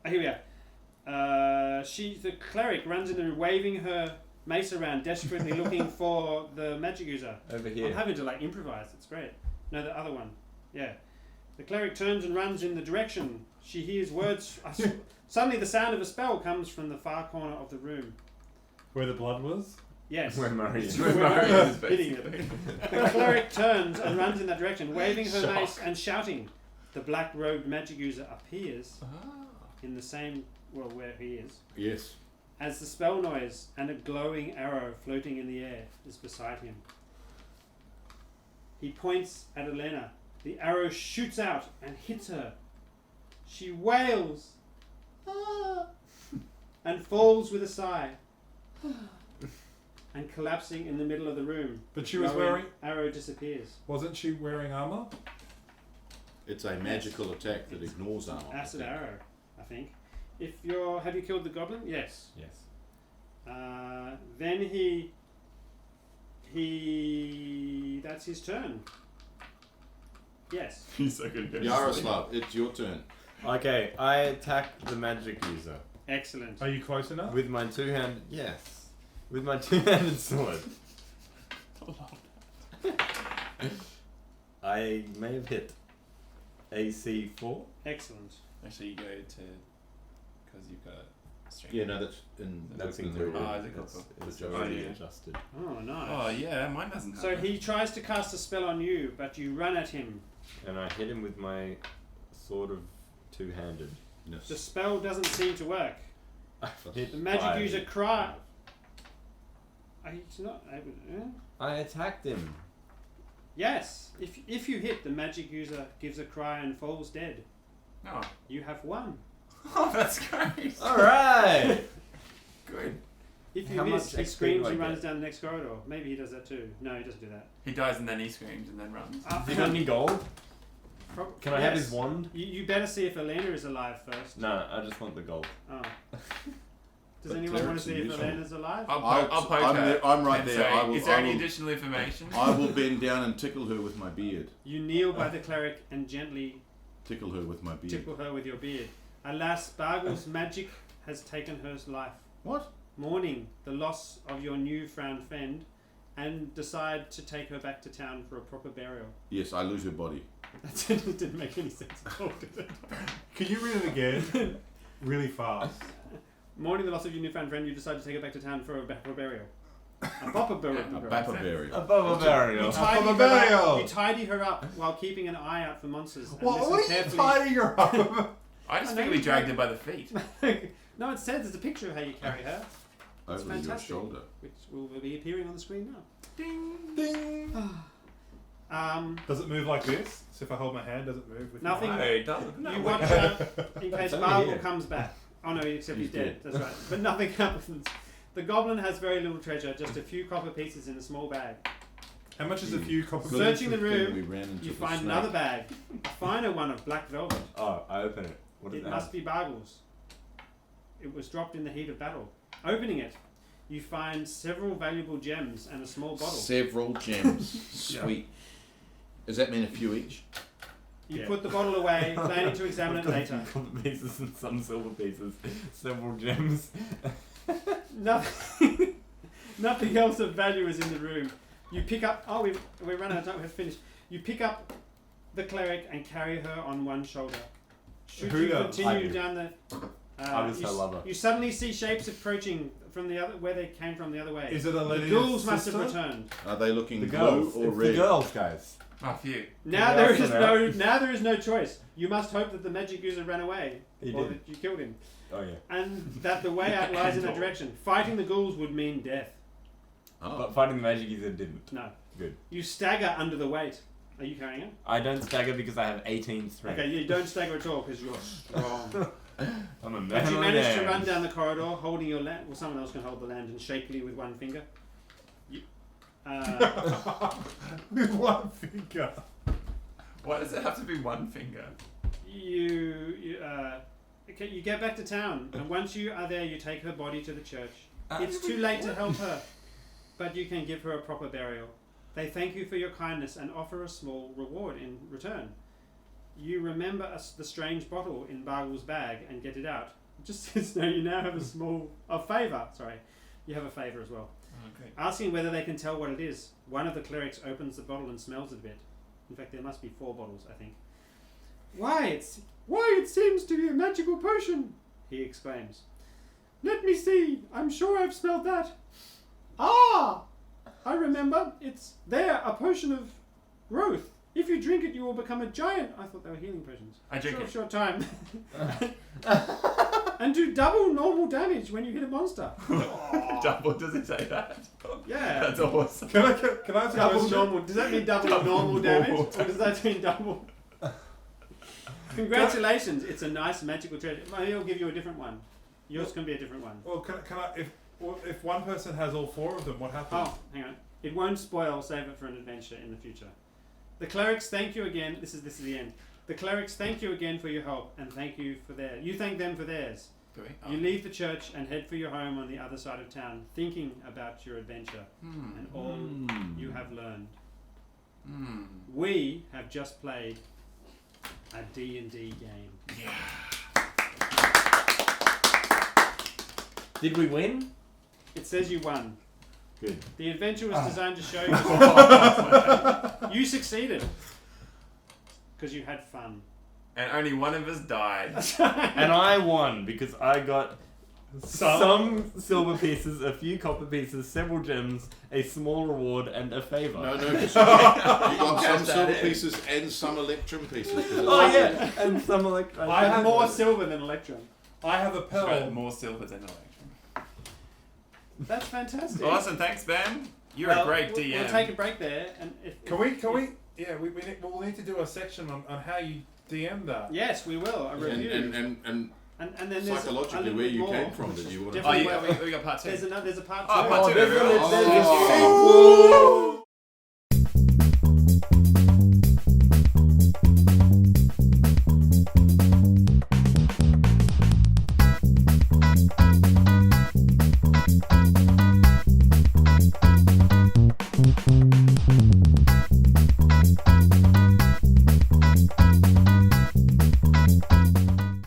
A: Here we are. The cleric runs in and waving her mace around, desperately looking for the magic user.
E: Over
A: I'm
E: here.
A: having to improvise. It's great. No, the other one. Yeah. The cleric turns and runs in the direction. She hears words. Suddenly, the sound of a spell comes from the far corner of the room.
D: Where the blood was?
A: Yes.
E: Where Murray
A: It's
E: is.
A: where
B: Murray
A: Murray
B: is,
A: hitting it. The cleric turns and runs in that direction, waving her mace and shouting. The black-robed magic user appears in the same, where he is,
C: Yes.
A: as the spell noise and a glowing arrow floating in the air is beside him. He points at Elena. The arrow shoots out and hits her. She wails and falls with a sigh and collapsing in the middle of the room.
D: But
A: The
D: she was
A: glowing
D: wearing.
A: arrow disappears.
D: Wasn't she wearing armor?
C: It's a magical attack that ignores armor. I
A: Acid
C: think.
A: arrow, I think. Have you killed the goblin? Yes.
E: Yes.
A: Then that's his turn. Yes.
B: He's so good.
C: Yaroslav, it's your turn.
E: Okay, I attack the magic user.
A: Excellent.
D: Are you close enough?
E: With my two-handed... Yes. With my two-handed sword. I may have hit AC 4.
A: Excellent.
B: Actually, you go to... Because you've got strength.
C: Yeah, no, that's in.
E: That's
C: in
E: included.
B: Oh, is it
E: It's,
B: cool?
E: it's
C: Oh,
E: already
B: yeah.
E: adjusted.
A: Oh, nice.
B: Oh, yeah, mine doesn't have
A: So
B: that.
A: he tries to cast a spell on you, but you run at him.
E: And I hit him with my sword of two-handed.
C: Yes.
A: The spell doesn't seem to work.
E: Hit
A: The magic
E: 5.
A: user cry. He's not able to.
E: I attacked him.
A: Yes. If you hit, the magic user gives a cry and falls dead.
B: Oh.
A: You have won.
B: Oh, that's great.
E: Alright!
B: Good.
A: If you
E: How
A: miss,
E: much
A: he
E: XP
A: screams
E: do I
A: and runs
E: get?
A: down the next corridor. Maybe he does that too. No, he doesn't do that.
B: He dies and then he screams and then runs.
E: Has he got any gold? Can I have his
A: Yes.
E: wand?
A: You better see if Elena is alive first.
E: No, I just want the gold.
A: Oh. Does
C: But
A: anyone want to
C: clerics
A: see
C: are
A: if
C: useful.
A: Elena's alive?
B: I'll poke
C: I'm
B: her.
C: there- I'm right
B: and
C: there.
B: say,
C: I will-
B: is there
C: I
B: any
C: will-
B: additional information?
C: I will bend down and tickle her with my beard.
A: You kneel by the cleric and gently
C: Tickle her with my beard.
A: tickle her with your beard. Alas, Bargle's magic has taken her life.
C: What?
A: Mourning the loss of your new-found friend and decide to take her back to town for a proper burial.
C: Yes, I lose her body.
A: That didn't make any sense at all, did it?
D: Can you read it again? Really fast.
A: Mourning the loss of your newfound friend, you decide to take her back to town for a burial. A proper burial.
C: A bappa burial.
F: Above a burial.
A: You tidy her up while keeping an eye out for monsters. And
D: What are you
A: carefully.
D: tidying her up?
B: I just think we dragged her by the feet.
A: No, it says there's a picture of how you carry her,
C: Over your
A: fantastic.
C: shoulder.
A: which will be appearing on the screen now.
D: Ding. Does it move like this? So if I hold my hand, does it move? With
A: Nothing.
B: No, it doesn't. No.
A: You watch her in case
F: It's only
A: Marvel
F: here.
A: comes back. Oh no, except he's
C: He's
A: dead. That's right. But nothing happens. The goblin has very little treasure, just a few copper pieces in a small bag.
D: How much is a few copper?
A: Searching the
C: Good
A: room,
C: thing we ran into
A: You
C: the
A: find
C: snake.
A: another bag, a finer one of black velvet.
F: Oh, I open it. What does
A: It
F: it
A: must
F: have?
A: be Bargle's. It was dropped in the heat of battle. Opening it, you find several valuable gems and a small bottle.
C: Several gems. Sweet. Does that mean a few each?
A: You put the bottle away, planning to examine it later.
F: Copper pieces and some silver pieces. Several gems.
A: Nothing, nothing else of value is in the room. You pick up. Oh, we've run out of time. We've finished. You pick up the cleric and carry her on one shoulder. Should
D: Who
A: you
D: does?
F: I
A: continue
F: do.
A: down the?
F: I was
A: you,
F: her lover.
A: You suddenly see shapes approaching from the other, where they came from the other way.
D: Is it a
A: The
D: lady?
A: ghouls must have
D: sister?
A: returned.
C: Are they looking
F: The
C: blue
F: girls.
C: or
F: It's
C: red?
F: the girls, guys.
B: Oh, phew.
A: Now
F: Yeah,
A: there is
F: that's
A: no. Now there is no choice. You must hope that the magic user ran away,
F: He
A: or
F: did.
A: that you killed him,
F: Oh yeah.
A: and that the way out lies in that direction. Fighting the ghouls would mean death.
C: Oh.
F: But fighting the magic user didn't.
A: No.
F: Good.
A: You stagger under the weight. Are you carrying it?
F: I don't stagger because I have 18 strength.
A: Okay, you don't stagger at all because you're strong.
F: I'm a man.
A: But you manage to run down the corridor holding your lantern. Well, someone else can hold the lantern shakily with one finger. You,
D: With one finger.
B: Why does it have to be one finger?
A: okay, you get back to town, and once you are there, you take her body to the church. It's too late to help her, but you can give her a proper burial. They thank you for your kindness and offer a small reward in return. You remember the strange bottle in Bargle's bag and get it out. It just says no, you now have a favour. Sorry, you have a favour as well.
B: Okay.
A: Asking whether they can tell what it is. One of the clerics opens the bottle and smells it a bit. In fact, there must be 4 bottles, I think. Why, it seems to be a magical potion, he exclaims. Let me see. I'm sure I've smelled that. Ah! I remember. It's there, a potion of growth. If you drink it, you will become a giant. I thought they were healing potions.
B: I drink it.
A: Short time. And do double normal damage when you hit a monster.
B: Double, does it say that?
A: Yeah.
B: That's awesome.
D: Can I ask a
A: Double
D: question?
A: normal. Does that mean double normal damage? Or does that mean double? Congratulations. It's a nice magical treasure. Maybe I'll give you a different one. Yours can be a different one.
D: Well, can I? If one person has all 4 of them, what happens?
A: Oh, hang on. It won't spoil. Save it for an adventure in the future. The clerics thank you again. This is the end. The clerics thank you again for your help and thank you for theirs. You thank them for theirs.
B: Do we?
A: You leave the church and head for your home on the other side of town, thinking about your adventure and all you have learned. We have just played a D&D game.
F: Did we win?
A: It says you won.
F: Good.
A: The adventure was designed to show you you succeeded because you had fun.
B: And only one of us died.
F: And I won because I got some silver pieces, a few copper pieces, several gems, a small reward, and a favour.
C: No, because you got some silver pieces and some electrum pieces.
F: Oh yeah, and some like
A: I have more silver than electron.
D: I have a
B: It's got
D: pearl.
B: more silver than electrum.
A: That's fantastic.
B: Awesome, thanks, Ben. You're
A: Well,
B: a great
A: we'll-
B: DM.
A: We'll take a break there, and
D: Can we? Yeah, we'll need to do a section on how you DM that.
A: Yes, we will. A review.
C: And
A: And then there's
C: psychologically,
A: a little
C: where
A: bit
C: you
A: more.
C: came from, did you want to?
B: Oh,
A: Different
B: yeah,
A: way-
B: we got part 2.
A: There's a part 2.
B: Oh, part 2,
F: there's
B: everyone.
F: a
C: Oh.
F: sequel.